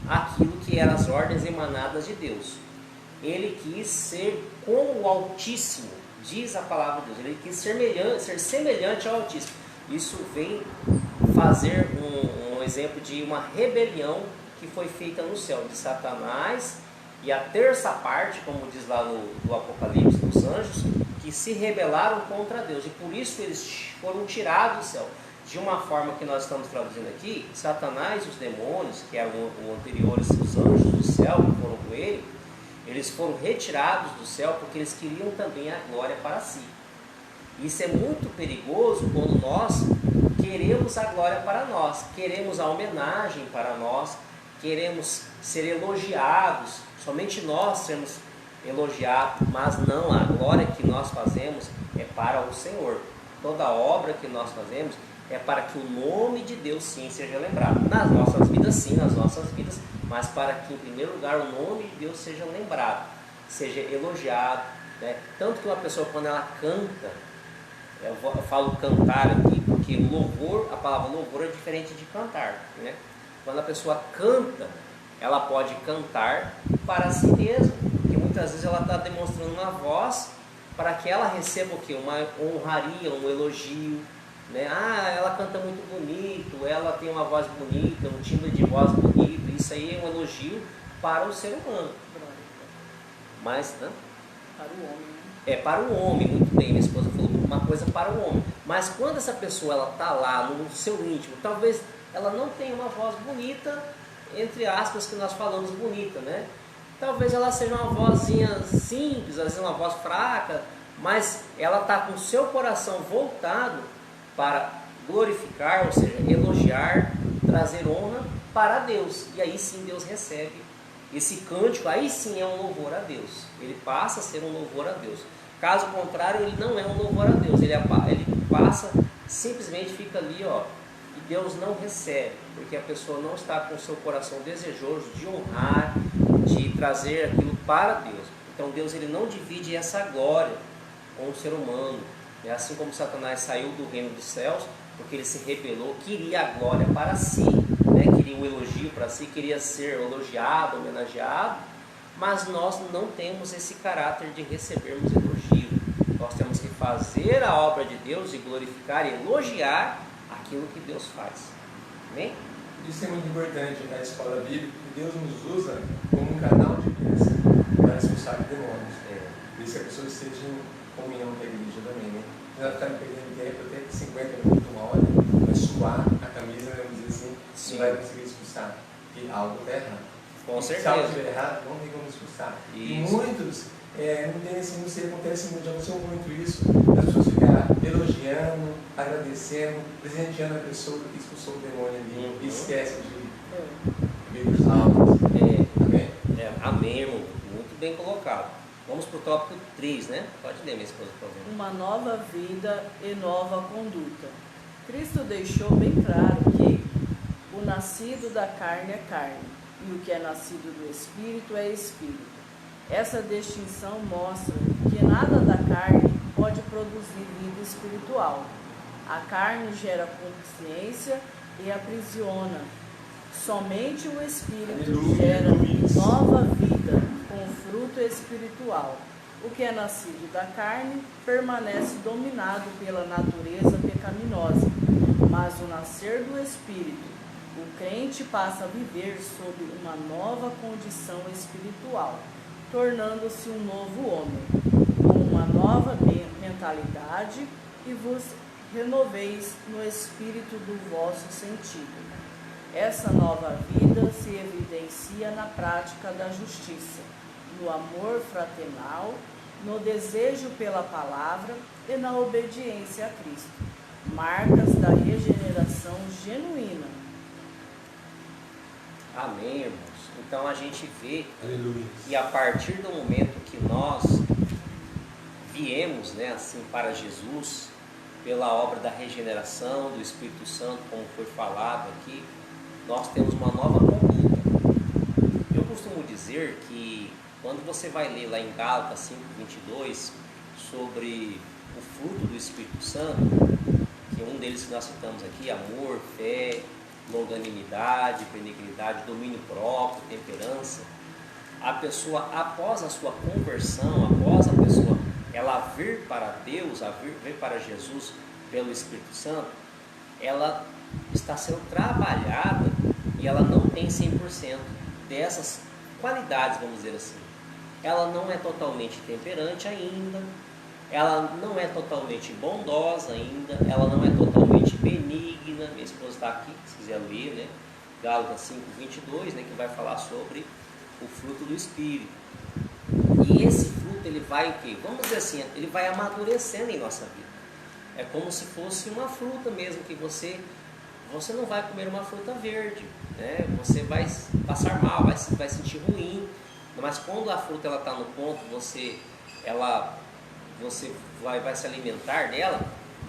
aquilo que eram as ordens emanadas de Deus. Ele quis ser como o Altíssimo, diz a palavra de Deus. Ele quis ser semelhante ao Altíssimo. Isso vem fazer um exemplo de uma rebelião que foi feita no céu, de Satanás e a terça parte, como diz lá no Apocalipse, dos anjos, que se rebelaram contra Deus, e por isso eles foram tirados do céu. De uma forma que nós estamos traduzindo aqui, Satanás e os demônios, que eram os anteriores, os anjos do céu, que foram com ele, eles foram retirados do céu porque eles queriam também a glória para si. Isso é muito perigoso quando nós queremos a glória para nós, queremos a homenagem para nós, queremos ser elogiados, somente nós sermos elogiados, mas não, a glória que nós fazemos é para o Senhor. Toda obra que nós fazemos é para que o nome de Deus sim seja lembrado. Nas nossas vidas sim, nas nossas vidas, mas para que em primeiro lugar o nome de Deus seja lembrado, seja elogiado, né? Tanto que uma pessoa, quando ela canta, eu falo cantar aqui porque louvor, a palavra louvor é diferente de cantar, né? Quando a pessoa canta, ela pode cantar para si mesma, porque muitas vezes ela está demonstrando uma voz para que ela receba o quê? Uma honraria, um elogio, né? Ah, ela canta muito bonito, ela tem uma voz bonita, um timbre de voz bonito. Isso aí é um elogio para o ser humano. Mas, né? Para o homem, né? É para o homem, muito bem, minha esposa falou uma coisa para o homem. Mas quando essa pessoa ela está lá no seu íntimo, talvez ela não tenha uma voz bonita, entre aspas que nós falamos bonita, né? Talvez ela seja uma vozinha simples, às vezes uma voz fraca, mas ela está com o seu coração voltado para glorificar, ou seja, elogiar, trazer honra para Deus. E aí sim Deus recebe esse cântico, aí sim é um louvor a Deus. Ele passa a ser um louvor a Deus. Caso contrário, ele não é um louvor a Deus. Ele passa, simplesmente fica ali, ó, e Deus não recebe, porque a pessoa não está com o seu coração desejoso de honrar, de trazer aquilo para Deus. Então Deus ele não divide essa glória com o ser humano. É assim como Satanás saiu do reino dos céus, porque ele se rebelou, queria a glória para si, né? Queria o elogio para si, queria ser elogiado, homenageado, mas nós não temos esse caráter de recebermos elogio. Nós temos que fazer a obra de Deus e glorificar e elogiar aquilo que Deus faz. Amém? Isso é muito importante na escola bíblica, que Deus nos usa como um canal de bênção para expulsar demônios. Por isso que a pessoa esteja em comunhão com a igreja também, né? Ela está perdendo tempo, até 50 minutos, uma hora, vai suar a camisa, vamos dizer assim, Sim. não vai conseguir expulsar, porque algo está errado. Com certeza. Se algo estiver errado, não tem como expulsar. Isso. E muitos, não tem assim, não sei, acontece muito, já aconteceu muito isso, as pessoas ficar elogiando, agradecendo, presenteando a pessoa que expulsou o demônio ali, e esquece de ver os alvos. Amém? Amém, irmão. Muito bem colocado. Vamos para o tópico 3, né? Pode ler, minha esposa, por favor. Uma nova vida e nova conduta. Cristo deixou bem claro que o nascido da carne é carne, e o que é nascido do Espírito é Espírito. Essa distinção mostra que nada da carne pode produzir vida espiritual. A carne gera consciência e aprisiona. Somente o Espírito gera nova vida com fruto espiritual. O que é nascido da carne permanece dominado pela natureza pecaminosa, mas o nascer do Espírito, o crente passa a viver sob uma nova condição espiritual, tornando-se um novo homem, com uma nova mentalidade, e vos renoveis no espírito do vosso sentido. Essa nova vida se evidencia na prática da justiça, no amor fraternal, no desejo pela palavra e na obediência a Cristo, marcas da regeneração genuína. Amém, irmãos. Então a gente vê Aleluia. que a partir do momento que nós viemos, né, assim, para Jesus, pela obra da regeneração do Espírito Santo, como foi falado aqui, nós temos uma nova conduta. Eu costumo dizer que quando você vai ler lá em Gálatas 5:22 sobre o fruto do Espírito Santo, que um deles que nós citamos aqui, amor, fé, longanimidade, benignidade, domínio próprio, temperança, a pessoa, após a sua conversão, após a pessoa ela vir para Deus, vir para Jesus pelo Espírito Santo, ela está sendo trabalhada e ela não tem 100% qualidades, vamos dizer assim. Ela não é totalmente temperante ainda, ela não é totalmente bondosa ainda, ela não é totalmente benigna. Minha esposa está aqui, se quiser ler, né? Gálatas 5:22, né? Que vai falar sobre o fruto do Espírito. E esse fruto, ele vai o quê? Vamos dizer assim, ele vai amadurecendo em nossa vida. É como se fosse uma fruta mesmo, que você não vai comer uma fruta verde, né? Você vai passar mal, vai sentir ruim. Mas quando a fruta está no ponto, você vai se alimentar dela,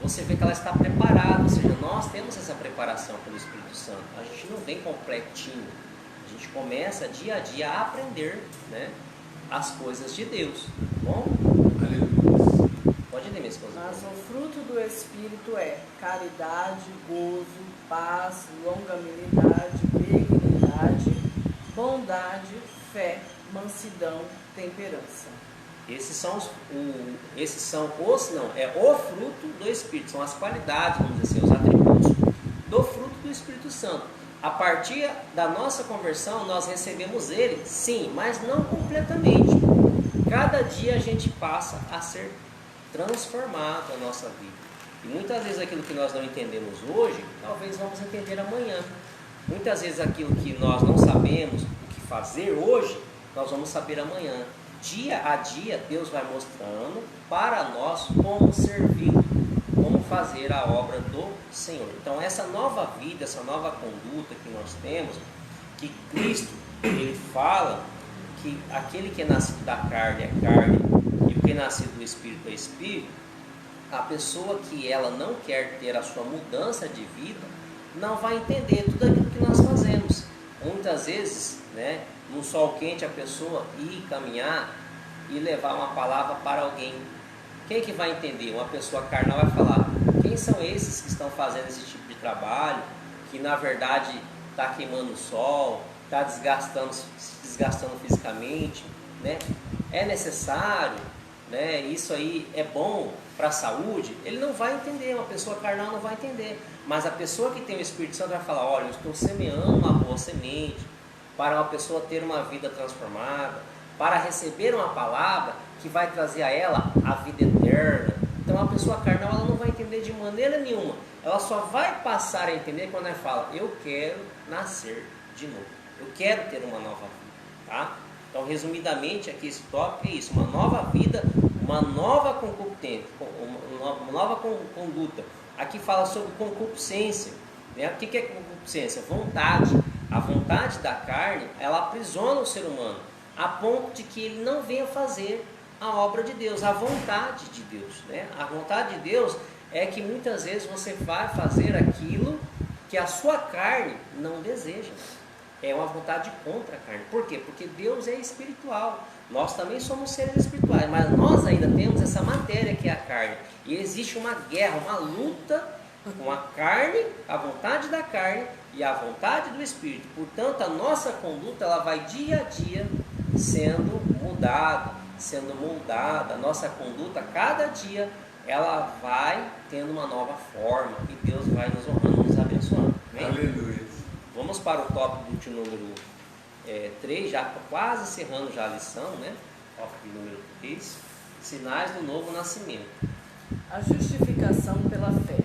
você vê que ela está preparada. Ou seja, nós temos essa preparação pelo Espírito Santo. A gente não vem completinho. A gente começa dia a dia a aprender, né, as coisas de Deus. Bom? Aleluia. Pode ler, minha esposa. Mas o fruto do Espírito é caridade, gozo, paz, longanimidade, benignidade, bondade, fé, mansidão, temperança. É o fruto do Espírito, são as qualidades, vamos dizer assim, os atributos do fruto do Espírito Santo. A partir da nossa conversão, nós recebemos ele, sim, mas não completamente. Cada dia a gente passa a ser transformado na nossa vida. E muitas vezes aquilo que nós não entendemos hoje, talvez vamos entender amanhã. Muitas vezes aquilo que nós não sabemos o que fazer hoje, nós vamos saber amanhã. Dia a dia, Deus vai mostrando para nós como servir, como fazer a obra do Senhor. Então, essa nova vida, essa nova conduta que nós temos, que Cristo, ele fala que aquele que é nascido da carne é carne, e o que é nascido do Espírito é Espírito. A pessoa que ela não quer ter a sua mudança de vida, não vai entender tudo aquilo que nós fazemos. Muitas vezes, né, num sol quente, a pessoa ir caminhar e levar uma palavra para alguém. Quem que vai entender? Uma pessoa carnal vai falar: quem são esses que estão fazendo esse tipo de trabalho, que na verdade está queimando o sol, está se desgastando fisicamente, né? É necessário, né? Isso aí é bom para a saúde? Ele não vai entender, uma pessoa carnal não vai entender. Mas a pessoa que tem o Espírito Santo vai falar: olha, eu estou semeando uma boa semente para uma pessoa ter uma vida transformada, para receber uma palavra que vai trazer a ela a vida eterna. Então a pessoa carnal, ela não vai entender de maneira nenhuma. Ela só vai passar a entender quando ela fala: eu quero nascer de novo, eu quero ter uma nova vida, tá? Então, resumidamente, aqui esse tópico é isso: uma nova vida, uma nova conduta. Aqui fala sobre concupiscência, né? O que é concupiscência? Vontade. A vontade da carne, ela aprisiona o ser humano, a ponto de que ele não venha fazer a obra de Deus, a vontade de Deus, né? A vontade de Deus é que muitas vezes você vai fazer aquilo que a sua carne não deseja. É uma vontade contra a carne. Por quê? Porque Deus é espiritual. Nós também somos seres espirituais, mas nós ainda temos essa matéria que é a carne. E existe uma guerra, uma luta com a carne, a vontade da carne e a vontade do Espírito. Portanto, a nossa conduta, ela vai dia a dia sendo mudada, sendo moldada. A nossa conduta, cada dia, ela vai tendo uma nova forma e Deus vai nos honrando, nos abençoando. Amém? Aleluia. Vamos para o tópico de número 3, já quase encerrando já a lição, né? Tópico de número 3, sinais do novo nascimento. A justificação pela fé.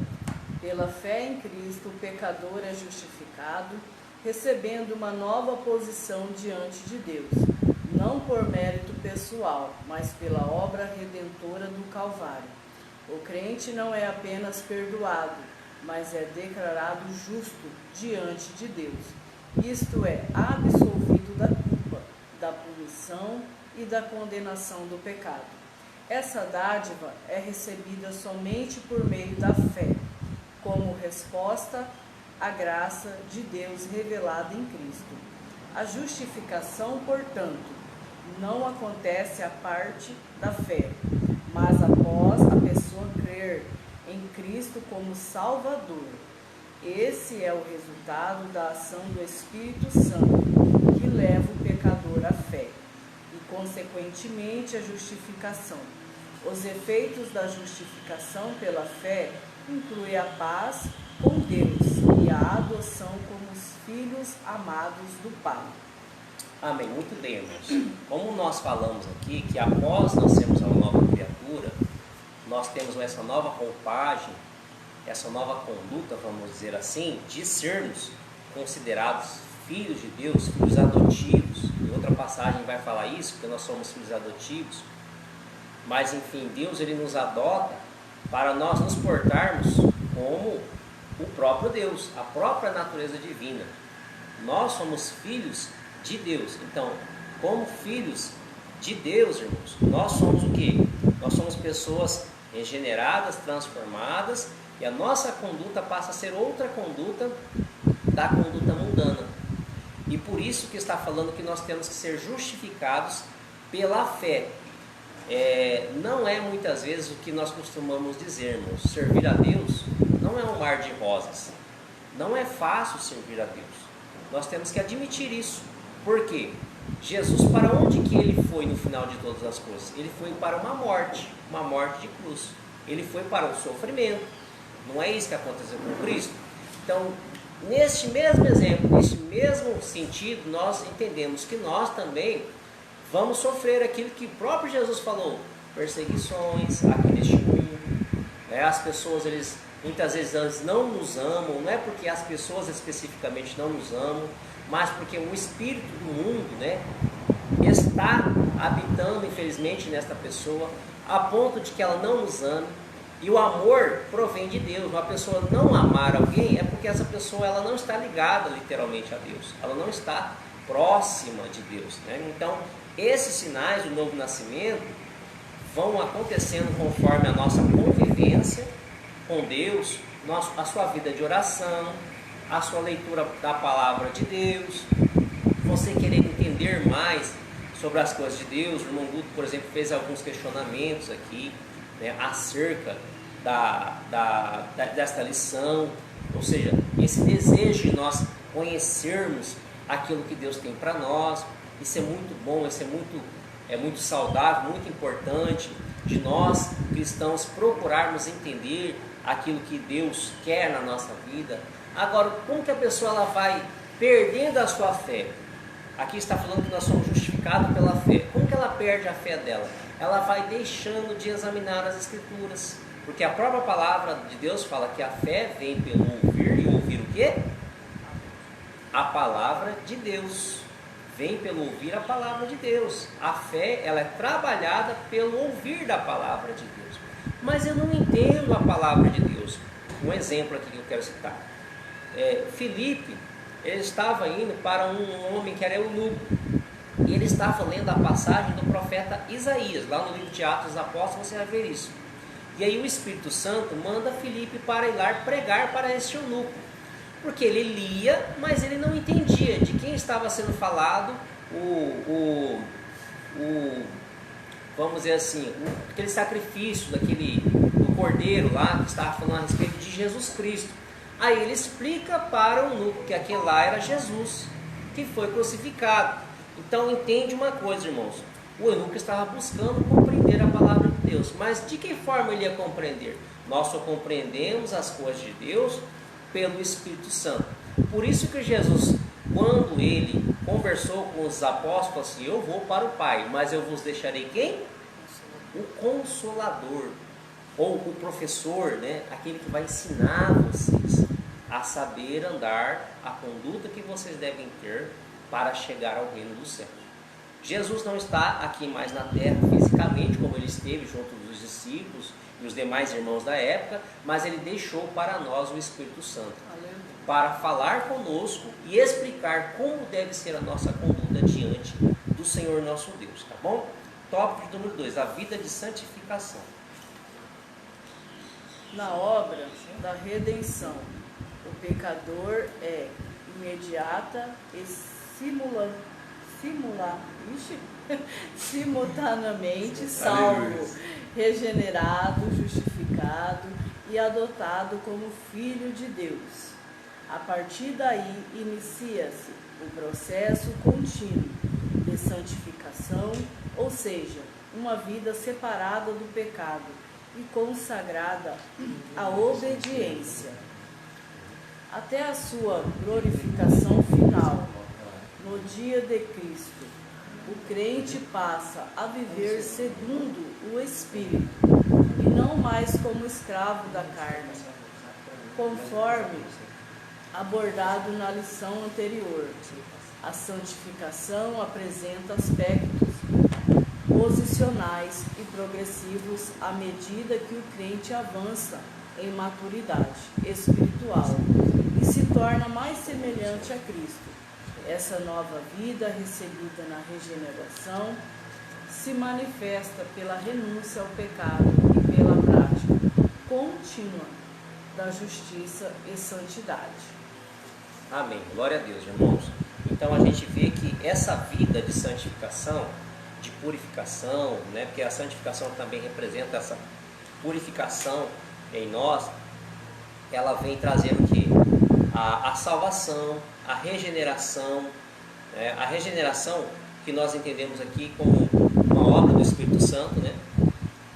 Pela fé em Cristo, o pecador é justificado, recebendo uma nova posição diante de Deus, não por mérito pessoal, mas pela obra redentora do Calvário. O crente não é apenas perdoado, mas é declarado justo diante de Deus. Isto é, absolvido da culpa, da punição e da condenação do pecado. Essa dádiva é recebida somente por meio da fé, como resposta à graça de Deus revelada em Cristo. A justificação, portanto, não acontece a parte da fé, mas após a pessoa crer em Cristo como Salvador. Esse é o resultado da ação do Espírito Santo, que leva o pecador à fé e, consequentemente, à justificação. Os efeitos da justificação pela fé incluem a paz com Deus e a adoção como os filhos amados do Pai. Amém. Muito bem, irmãos. Como nós falamos aqui, que após nós sermos uma nova criatura, nós temos essa nova roupagem, essa nova conduta, vamos dizer assim, de sermos considerados filhos de Deus, filhos adotivos. Em outra passagem vai falar isso, porque nós somos filhos adotivos. Mas enfim, Deus ele nos adota para nós nos portarmos como o próprio Deus, a própria natureza divina. Nós somos filhos de Deus. Então, como filhos de Deus, irmãos, nós somos o quê? Nós somos pessoas regeneradas, transformadas, e a nossa conduta passa a ser outra conduta da conduta mundana. E por isso que está falando que nós temos que ser justificados pela fé. Não é muitas vezes o que nós costumamos dizer, irmãos. Servir a Deus não é um mar de rosas. Não é fácil servir a Deus. Nós temos que admitir isso. Por quê? Jesus, para onde que ele foi no final de todas as coisas? Ele foi para uma morte de cruz. Ele foi para o sofrimento. Não é isso que aconteceu com Cristo? Então, neste mesmo exemplo, neste mesmo sentido, nós entendemos que nós também vamos sofrer aquilo que o próprio Jesus falou: perseguições aqui neste mundo. As pessoas, muitas vezes elas não nos amam, não é porque as pessoas especificamente não nos amam, mas porque o espírito do mundo, está habitando, infelizmente, nesta pessoa, a ponto de que ela não nos ame. E o amor provém de Deus. Uma pessoa não amar alguém é porque essa pessoa ela não está ligada literalmente a Deus, ela não está próxima de Deus, Então, esses sinais do novo nascimento vão acontecendo conforme a nossa convivência com Deus, a sua vida de oração, a sua leitura da palavra de Deus, você querer entender mais sobre as coisas de Deus. O irmão Guto, por exemplo, fez alguns questionamentos aqui, acerca desta lição, ou seja, esse desejo de nós conhecermos aquilo que Deus tem para nós. Isso é muito bom, isso é muito saudável, muito importante, de nós cristãos procurarmos entender aquilo que Deus quer na nossa vida. Agora, como que a pessoa ela vai perdendo a sua fé? Aqui está falando que nós somos justificados pela fé. Como que ela perde a fé dela? Ela vai deixando de examinar as Escrituras, porque a própria palavra de Deus fala que a fé vem pelo ouvir, e ouvir o quê? A palavra de Deus. Vem pelo ouvir a palavra de Deus. A fé, ela é trabalhada pelo ouvir da palavra de Deus. Mas eu não entendo a palavra de Deus. Um exemplo aqui que eu quero citar. Filipe, ele estava indo para um homem que era eunuco. E ele estava lendo a passagem do profeta Isaías. Lá no livro de Atos dos Apóstolos você vai ver isso. E aí o Espírito Santo manda Filipe para ir lá pregar para este eunuco. Porque ele lia, mas ele não entendia de quem estava sendo falado vamos dizer assim, aquele sacrifício do cordeiro lá, que estava falando a respeito de Jesus Cristo. Aí ele explica para o eunuco que aquele lá era Jesus, que foi crucificado. Então entende uma coisa, irmãos, o eunuco estava buscando compreender a palavra de Deus, mas de que forma ele ia compreender? Nós só compreendemos as coisas de Deus pelo Espírito Santo. Por isso que Jesus, quando ele conversou com os apóstolos, falou assim: eu vou para o Pai, mas eu vos deixarei quem? O Consolador, ou o professor, aquele que vai ensinar vocês a saber andar, a conduta que vocês devem ter para chegar ao reino dos céus. Jesus não está aqui mais na terra fisicamente, como ele esteve junto dos discípulos e os demais irmãos da época, mas ele deixou para nós o Espírito Santo, para falar conosco e explicar como deve ser a nossa conduta diante do Senhor nosso Deus, tá bom? Tópico número 2, a vida de santificação. Na obra da redenção, o pecador é imediata e simultaneamente salvo, regenerado, justificado e adotado como filho de Deus. A partir daí inicia-se o processo contínuo de santificação, ou seja, uma vida separada do pecado e consagrada à obediência, até a sua glorificação final. no dia de Cristo, o crente passa a viver segundo o Espírito e não mais como escravo da carne, conforme abordado na lição anterior. A santificação apresenta aspectos posicionais e progressivos à medida que o crente avança em maturidade espiritual e se torna mais semelhante a Cristo. Essa nova vida recebida na regeneração se manifesta pela renúncia ao pecado e pela prática contínua da justiça e santidade. Amém. Glória a Deus, irmãos. Então a gente vê que essa vida de santificação, de purificação, né? Porque a santificação também representa essa purificação em nós, ela vem trazendo o quê? A salvação, a regeneração, né? A regeneração que nós entendemos aqui como uma obra do Espírito Santo, né?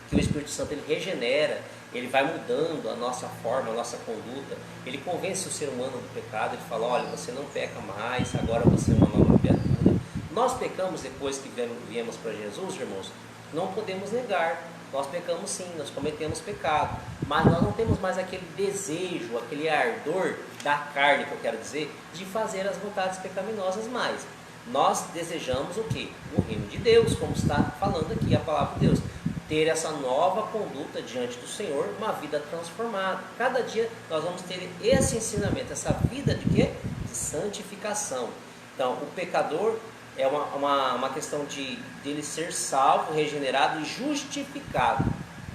Que o Espírito Santo ele regenera, ele vai mudando a nossa forma, a nossa conduta, ele convence o ser humano do pecado, ele fala, olha, você não peca mais, agora você é uma nova criatura. Nós pecamos depois que viemos para Jesus, irmãos, não podemos negar, nós pecamos sim, nós cometemos pecado, mas nós não temos mais aquele desejo, aquele ardor da carne, que eu quero dizer, de fazer as vontades pecaminosas mais. Nós desejamos o quê? O reino de Deus, como está falando aqui a palavra de Deus. Ter essa nova conduta diante do Senhor, uma vida transformada. Cada dia nós vamos ter esse ensinamento, essa vida de quê? De santificação. Então, o pecador é uma questão de ele ser salvo, regenerado e justificado.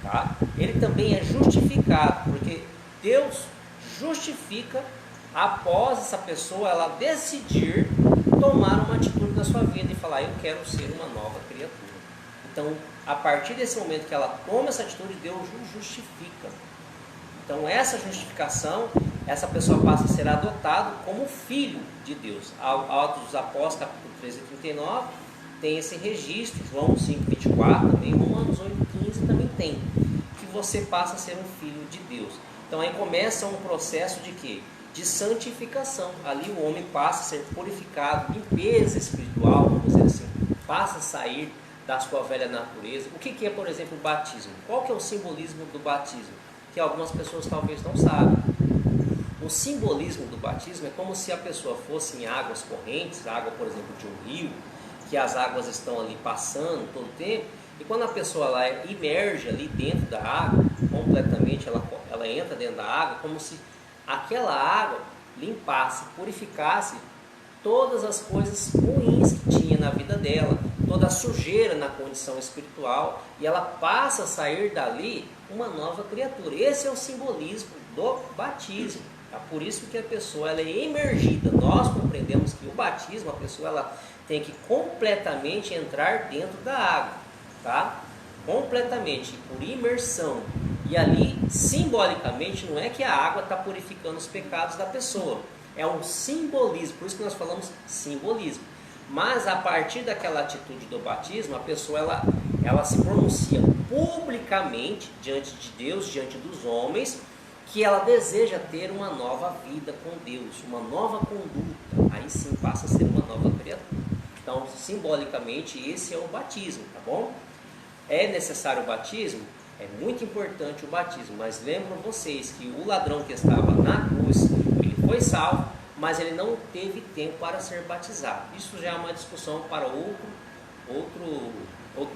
Tá? Ele também é justificado, porque Deus justifica após essa pessoa ela decidir tomar uma atitude na sua vida e falar, eu quero ser uma nova criatura. Então, a partir desse momento que ela toma essa atitude, Deus o justifica. Então, essa justificação, essa pessoa passa a ser adotado como filho de Deus. Atos dos Apóstolos, capítulo 13 e 39, tem esse registro, João 5, 24, também, Romanos 8, 15 também tem, que você passa a ser um filho de Deus. Então, aí começa um processo de quê? De santificação. Ali o homem passa a ser purificado, limpeza espiritual, vamos dizer assim, passa a sair da sua velha natureza. O que é, por exemplo, o batismo? Qual que é o simbolismo do batismo? Que algumas pessoas talvez não sabem. O simbolismo do batismo é como se a pessoa fosse em águas correntes, água, por exemplo, de um rio, que as águas estão ali passando todo o tempo, e quando a pessoa lá imerge ali dentro da água, completamente, ela entra dentro da água, como se aquela água limpasse, purificasse todas as coisas ruins que tinha na vida dela, toda a sujeira na condição espiritual, e ela passa a sair dali uma nova criatura. Esse é o simbolismo do batismo. Tá? Por isso que a pessoa ela é emergida. Nós compreendemos que o batismo, a pessoa ela tem que completamente entrar dentro da água, tá? Completamente, por imersão. E ali, simbolicamente, não é que a água está purificando os pecados da pessoa. É um simbolismo, por isso que nós falamos simbolismo. Mas a partir daquela atitude do batismo, a pessoa ela se pronuncia publicamente diante de Deus, diante dos homens, que ela deseja ter uma nova vida com Deus, uma nova conduta. Aí sim passa a ser uma nova criatura. Então, simbolicamente, esse é o batismo, tá bom? É necessário o batismo? É muito importante o batismo, mas lembram vocês que o ladrão que estava na cruz, ele foi salvo, mas ele não teve tempo para ser batizado. Isso já é uma discussão para outro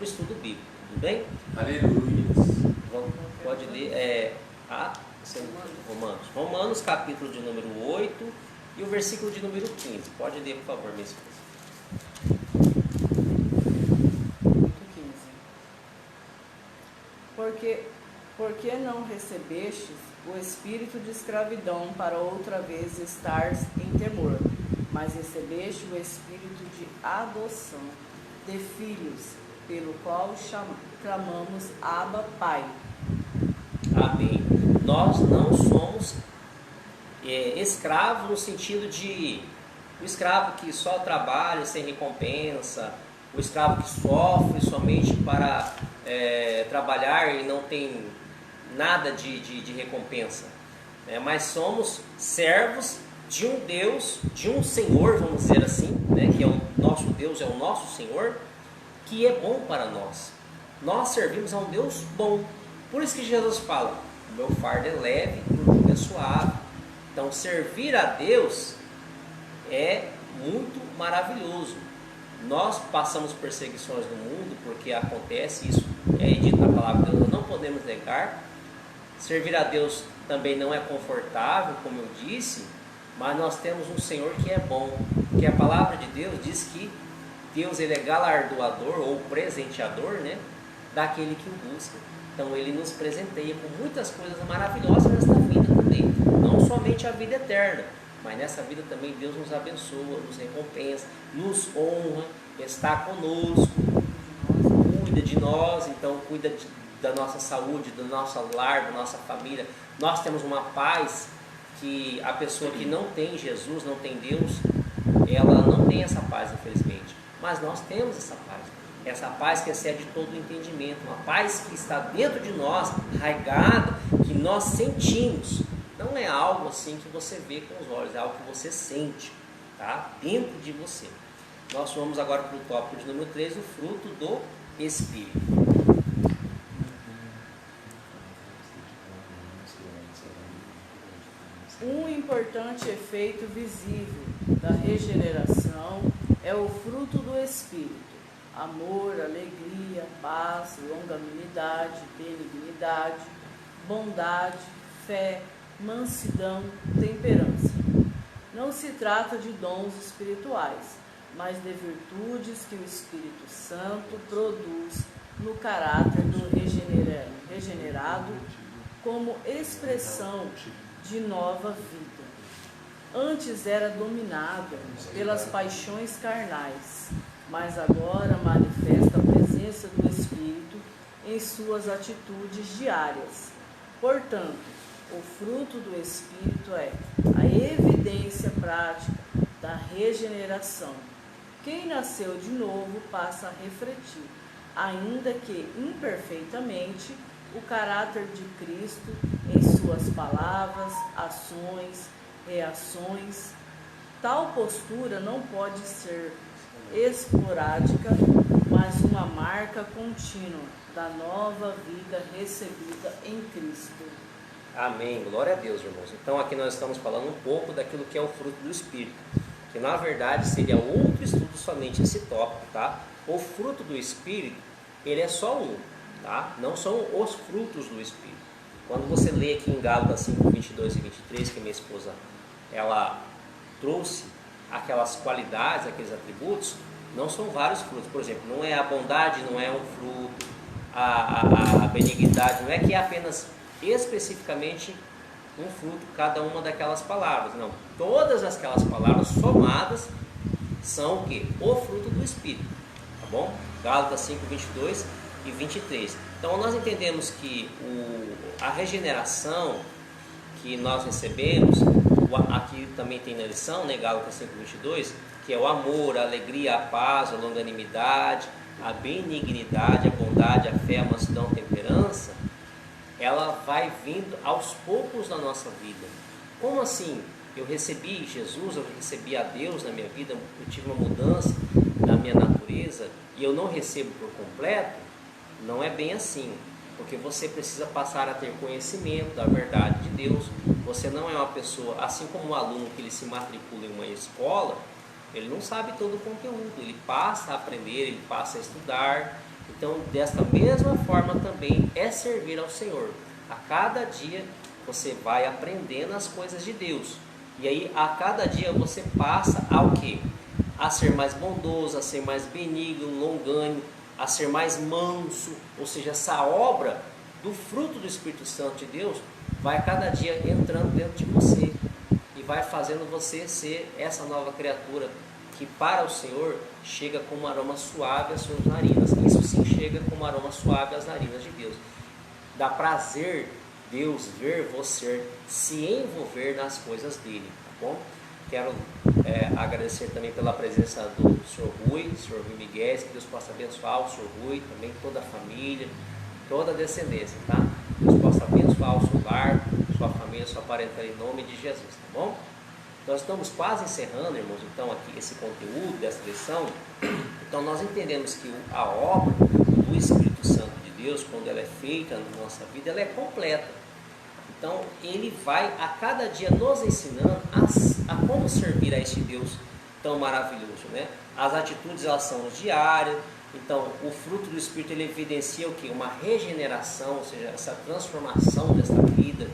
estudo bíblico, tudo bem? Aleluia. Pode ler Romanos, capítulo de número 8 e o versículo de número 15. Pode ler, por favor, minha esposa. 15. Porque não recebestes o espírito de escravidão para outra vez estar em temor, mas recebeste o espírito de adoção de filhos, pelo qual clamamos Abba, Pai. Amém. Nós não somos escravos no sentido de o escravo que só trabalha sem recompensa, o escravo que sofre somente para trabalhar e não tem nada de recompensa, mas somos servos de um Deus, de um Senhor, vamos dizer assim, né, que é o nosso Deus, é o nosso Senhor, que é bom para nós. Nós servimos a um Deus bom. Por isso que Jesus fala, o meu fardo é leve e o jugo é suave. Então, servir a Deus é muito maravilhoso. Nós passamos perseguições no mundo porque acontece isso, é dito na palavra de Deus, nós não podemos negar. Servir a Deus também não é confortável, como eu disse, mas nós temos um Senhor que é bom, porque a palavra de Deus diz que Deus, ele é galardoador ou presenteador, né, daquele que o busca. Então ele nos presenteia com muitas coisas maravilhosas nesta vida também, não somente a vida eterna, mas nessa vida também Deus nos abençoa, nos recompensa, nos honra, está conosco, cuida de nós, então cuida da nossa saúde, do nosso lar, da nossa família. Nós temos uma paz que a pessoa que não tem Jesus, não tem Deus, ela não tem essa paz, infelizmente. Mas nós temos essa paz que excede todo o entendimento, uma paz que está dentro de nós, arraigada, que nós sentimos. Não é algo assim que você vê com os olhos, é algo que você sente, tá? Dentro de você. Nós vamos agora para o tópico de número 3, o fruto do Espírito. Um importante efeito visível da regeneração é o fruto do Espírito: amor, alegria, paz, longanimidade, benignidade, bondade, fé, mansidão, temperança. Não se trata de dons espirituais, mas de virtudes que o Espírito Santo produz no caráter do regenerado como expressão de nova vida. Antes era dominado pelas paixões carnais, mas agora manifesta a presença do Espírito em suas atitudes diárias. Portanto, o fruto do Espírito é a evidência prática da regeneração. Quem nasceu de novo passa a refletir, ainda que imperfeitamente, o caráter de Cristo em suas palavras, ações, reações. Tal postura não pode ser esporádica, mas uma marca contínua da nova vida recebida em Cristo. Amém, glória a Deus, irmãos. Então aqui nós estamos falando um pouco daquilo que é o fruto do Espírito, que na verdade seria outro estudo somente esse tópico, tá? O fruto do Espírito, ele é só um, tá? Não são os frutos do Espírito. Quando você lê aqui em Gálatas 5, 22 e 23, que minha esposa, ela trouxe aquelas qualidades, aqueles atributos, não são vários frutos. Por exemplo, não é a bondade, não é um fruto, a benignidade, não é que é apenas especificamente um fruto cada uma daquelas palavras, não. Todas aquelas palavras somadas são o quê? O fruto do Espírito, tá bom? Gálatas 5, 22 e 23. Então nós entendemos que a regeneração que nós recebemos, aqui também tem na lição, né, Gálatas 5, 22, que é o amor, a alegria, a paz, a longanimidade, a benignidade, a bondade, a fé, a mansidão, a temperança. Ela vai vindo aos poucos na nossa vida. Como assim? Eu recebi Jesus, eu recebi a Deus na minha vida, eu tive uma mudança na minha natureza e eu não recebo por completo? Não é bem assim, porque você precisa passar a ter conhecimento da verdade de Deus. Você não é uma pessoa, assim como um aluno que ele se matricula em uma escola, ele não sabe todo o conteúdo, ele passa a aprender, ele passa a estudar. Então, desta mesma forma também é servir ao Senhor. A cada dia você vai aprendendo as coisas de Deus. E aí, a cada dia você passa ao quê? A ser mais bondoso, a ser mais benigno, longânimo, a ser mais manso. Ou seja, essa obra do fruto do Espírito Santo de Deus vai a cada dia entrando dentro de você e vai fazendo você ser essa nova criatura que para o Senhor chega com um aroma suave às suas narinas. Isso sim chega com um aroma suave às narinas de Deus. Dá prazer Deus ver você se envolver nas coisas dele, tá bom? Quero agradecer também pela presença do Sr. Rui Miguel, que Deus possa abençoar o Sr. Rui, também toda a família, toda a descendência, tá? Deus possa abençoar o seu lar, sua família, sua parentela, em nome de Jesus, tá bom? Nós estamos quase encerrando, irmãos, então, aqui esse conteúdo dessa lição. Então, nós entendemos que a obra do Espírito Santo de Deus, quando ela é feita na nossa vida, ela é completa. Então, ele vai a cada dia nos ensinando a como servir a este Deus tão maravilhoso, né? As atitudes, elas são diárias. Então, o fruto do Espírito, ele evidencia o quê? Uma regeneração, ou seja, essa transformação desta vida,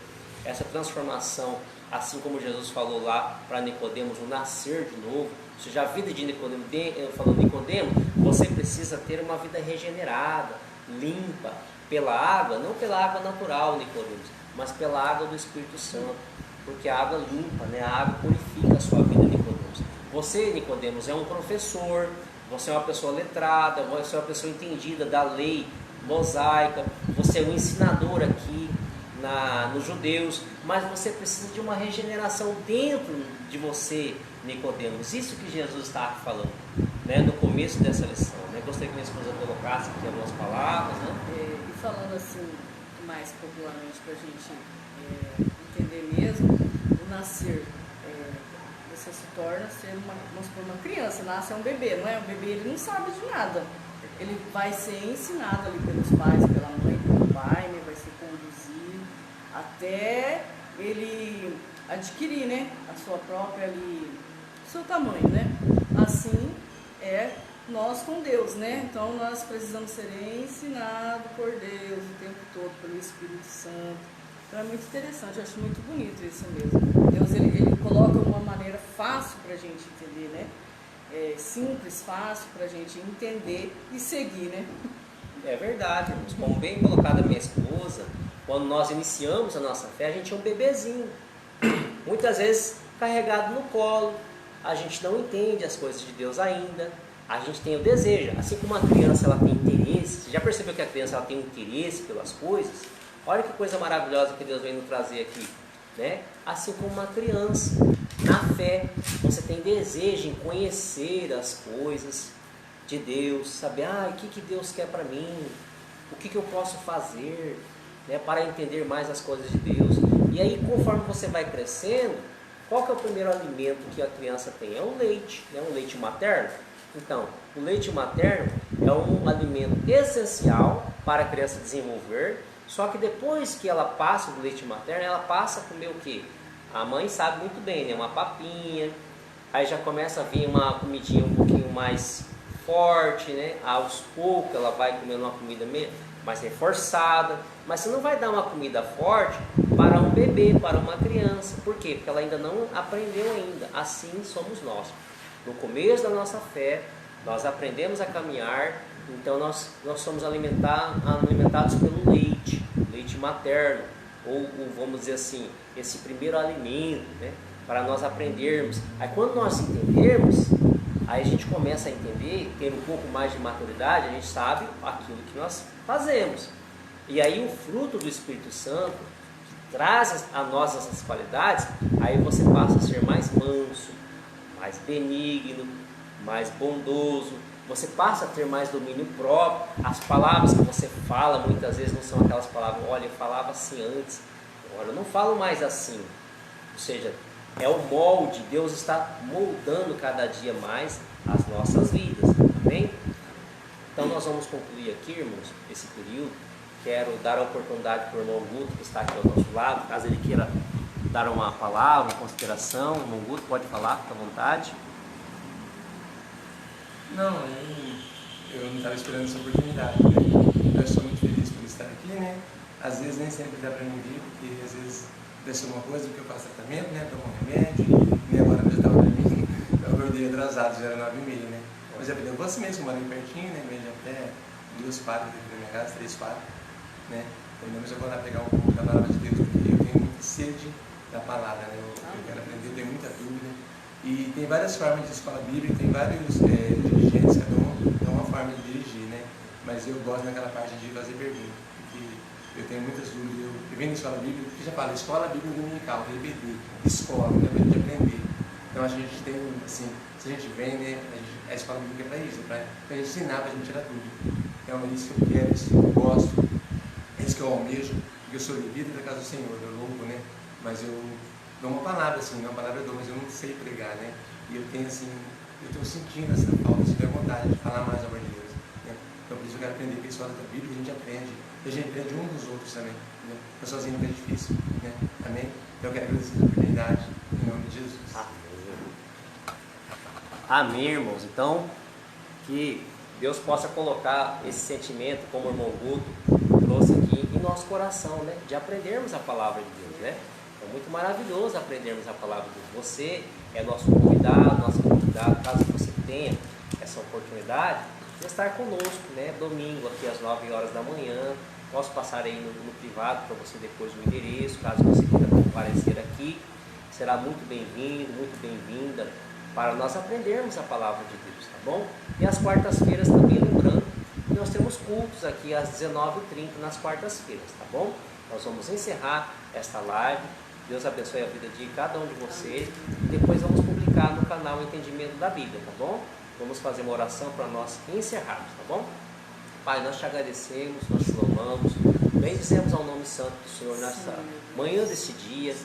essa transformação, assim como Jesus falou lá para Nicodemos, o nascer de novo. Ou seja, a vida de Nicodemo, falando Nicodemo, você precisa ter uma vida regenerada, limpa, pela água, não pela água natural, Nicodemos, mas pela água do Espírito Santo, porque a água limpa, né? A água purifica a sua vida, Nicodemos. Você, Nicodemos, é um professor, você é uma pessoa letrada, você é uma pessoa entendida da lei mosaica, você é um ensinador aqui nos judeus, mas você precisa de uma regeneração dentro de você, Nicodemos. Isso que Jesus está falando, né, no começo dessa lição, né? Gostaria que minha esposa colocasse aqui algumas palavras, né? E falando assim, mais popularmente, para a gente entender mesmo, o nascer, você se torna uma criança, nasce um bebê, não é? Um bebê, ele não sabe de nada, ele vai ser ensinado ali pelos pais, pela mãe, pelo pai, né? Vai ser conduzido até ele adquirir, né, a sua própria seu tamanho, né? Assim é nós com Deus, né? Então nós precisamos ser ensinados por Deus o tempo todo, pelo Espírito Santo. Então é muito interessante, eu acho muito bonito isso mesmo. Deus, ele coloca uma maneira fácil para a gente entender, né? Simples, fácil para a gente entender e seguir, né? É verdade, irmãos. Como bem colocado a minha esposa, quando nós iniciamos a nossa fé, a gente é um bebezinho, muitas vezes carregado no colo. A gente não entende as coisas de Deus ainda, a gente tem o desejo. Assim como uma criança, ela tem interesse. Você já percebeu que a criança, ela tem interesse pelas coisas? Olha que coisa maravilhosa que Deus vem nos trazer aqui, né? Assim como uma criança, na fé, você tem desejo em conhecer as coisas de Deus, saber, o que Deus quer para mim, o que eu posso fazer, né, para entender mais as coisas de Deus. E aí, conforme você vai crescendo, qual que é o primeiro alimento que a criança tem? É o leite, né? Um leite materno. Então, o leite materno é um alimento essencial para a criança desenvolver, só que depois que ela passa do leite materno, ela passa a comer o quê? A mãe sabe muito bem, né? Uma papinha, aí já começa a vir uma comidinha um pouquinho mais forte, né? Aos poucos ela vai comendo uma comida mais reforçada, mas você não vai dar uma comida forte para um bebê, para uma criança. Por quê? Porque ela ainda não aprendeu ainda. Assim somos nós. No começo da nossa fé, nós aprendemos a caminhar, então nós somos alimentados pelo leite materno, ou vamos dizer assim, esse primeiro alimento, né, para nós aprendermos. Aí quando nós entendermos, aí a gente começa a entender, ter um pouco mais de maturidade, a gente sabe aquilo que nós fazemos. E aí o fruto do Espírito Santo, que traz a nós essas qualidades, aí você passa a ser mais manso, mais benigno, mais bondoso, você passa a ter mais domínio próprio. As palavras que você fala muitas vezes não são aquelas palavras, olha, eu falava assim antes, agora eu não falo mais assim. Ou seja, é o molde, Deus está moldando cada dia mais as nossas vidas, amém? Então nós vamos concluir aqui, irmãos, esse período. Quero dar a oportunidade para o irmão Guto, que está aqui ao nosso lado, caso ele queira dar uma palavra, uma consideração. Irmão Guto, pode falar, fica à vontade. Não, eu não estava esperando essa oportunidade, né? Eu estou muito feliz por estar aqui, né? Às vezes nem sempre dá para mim vir, porque às vezes deve ser uma coisa que eu faço tratamento, né? Tomo um remédio, e agora já estava dormindo, eu acordei atrasado, já era 9h30, né? Mas eu vou assim mesmo, moro pertinho, né? Vejo até 2 quadras aqui na minha casa, 3 quadras, né? Mas eu vou lá pegar um pouco da palavra de Deus, porque eu tenho muita sede da palavra, né? Eu quero aprender, tenho muita dúvida. E tem várias formas de escola bíblica, tem vários dirigentes, cada um tem uma forma de dirigir, né? Mas eu gosto daquela parte de fazer perguntas, porque eu tenho muitas dúvidas. Eu venho na escola bíblica, que já fala, escola bíblica dominical, repetir, escola, né? Para a gente aprender. Então a gente tem, assim, se a gente vem, né? A escola bíblica é para isso, para a gente ensinar, para a gente tirar dúvida. Então é isso que eu quero, é isso que eu gosto, é isso que eu almejo, porque eu sou vivido da casa do Senhor, eu louvo, né? Mas eu dou uma palavra assim, uma palavra eu dou, mas eu não sei pregar, né? E eu tenho assim, eu estou sentindo essa falta, assim, da vontade de falar mais a amor de Deus, né? Então por isso eu quero aprender com a história da Bíblia, a gente aprende, e a gente aprende um dos outros também, né? Eu sozinho nunca é difícil, né? Amém? Então eu quero agradecer a oportunidade, em nome de Jesus. Amém, irmãos. Então, que Deus possa colocar esse sentimento, como o irmão Guto trouxe aqui, em nosso coração, né? De aprendermos a palavra de Deus, né? É muito maravilhoso aprendermos a palavra de Deus. Você é nosso convidado, nossa convidada. Caso você tenha essa oportunidade de estar conosco, né? Domingo, aqui às 9 horas da manhã. Posso passar aí no privado para você depois o endereço, caso você queira comparecer aqui. Será muito bem-vindo, muito bem-vinda, para nós aprendermos a palavra de Deus, tá bom? E às quartas-feiras também, lembrando que nós temos cultos aqui às 19h30 nas quartas-feiras, tá bom? Nós vamos encerrar esta live. Deus abençoe a vida de cada um de vocês. E depois vamos publicar no canal Entendimento da Bíblia, tá bom? Vamos fazer uma oração para nós encerrarmos, tá bom? Pai, nós te agradecemos, nós te louvamos, bendizemos ao nome santo do Senhor nessa manhã desse dia,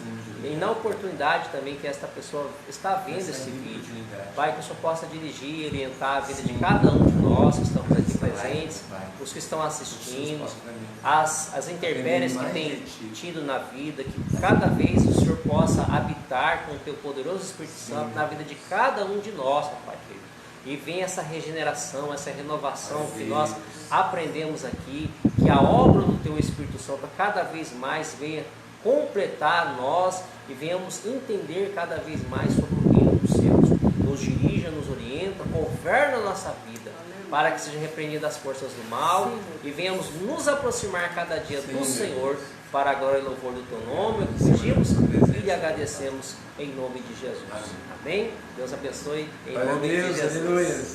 e na oportunidade também que esta pessoa está vendo esse vídeo. Pai, que o Senhor possa dirigir e orientar a vida de cada um de nós que estamos aqui presentes, os que estão assistindo, as intempéries que tem tido na vida, que cada vez o Senhor possa habitar com o teu poderoso Espírito Santo na vida de cada um de nós, Pai querido. E vem essa regeneração, essa renovação que nós aprendemos aqui, que a obra do Teu Espírito Santo cada vez mais venha completar nós e venhamos entender cada vez mais sobre o reino dos céus. Nos dirija, nos orienta, governa a nossa vida, para que seja repreendida as forças do mal e venhamos nos aproximar cada dia do Senhor, para a glória e louvor do Teu nome. Pedimos e lhe agradecemos em nome de Jesus. Amém? Deus abençoe em nome de Jesus. Aleluia.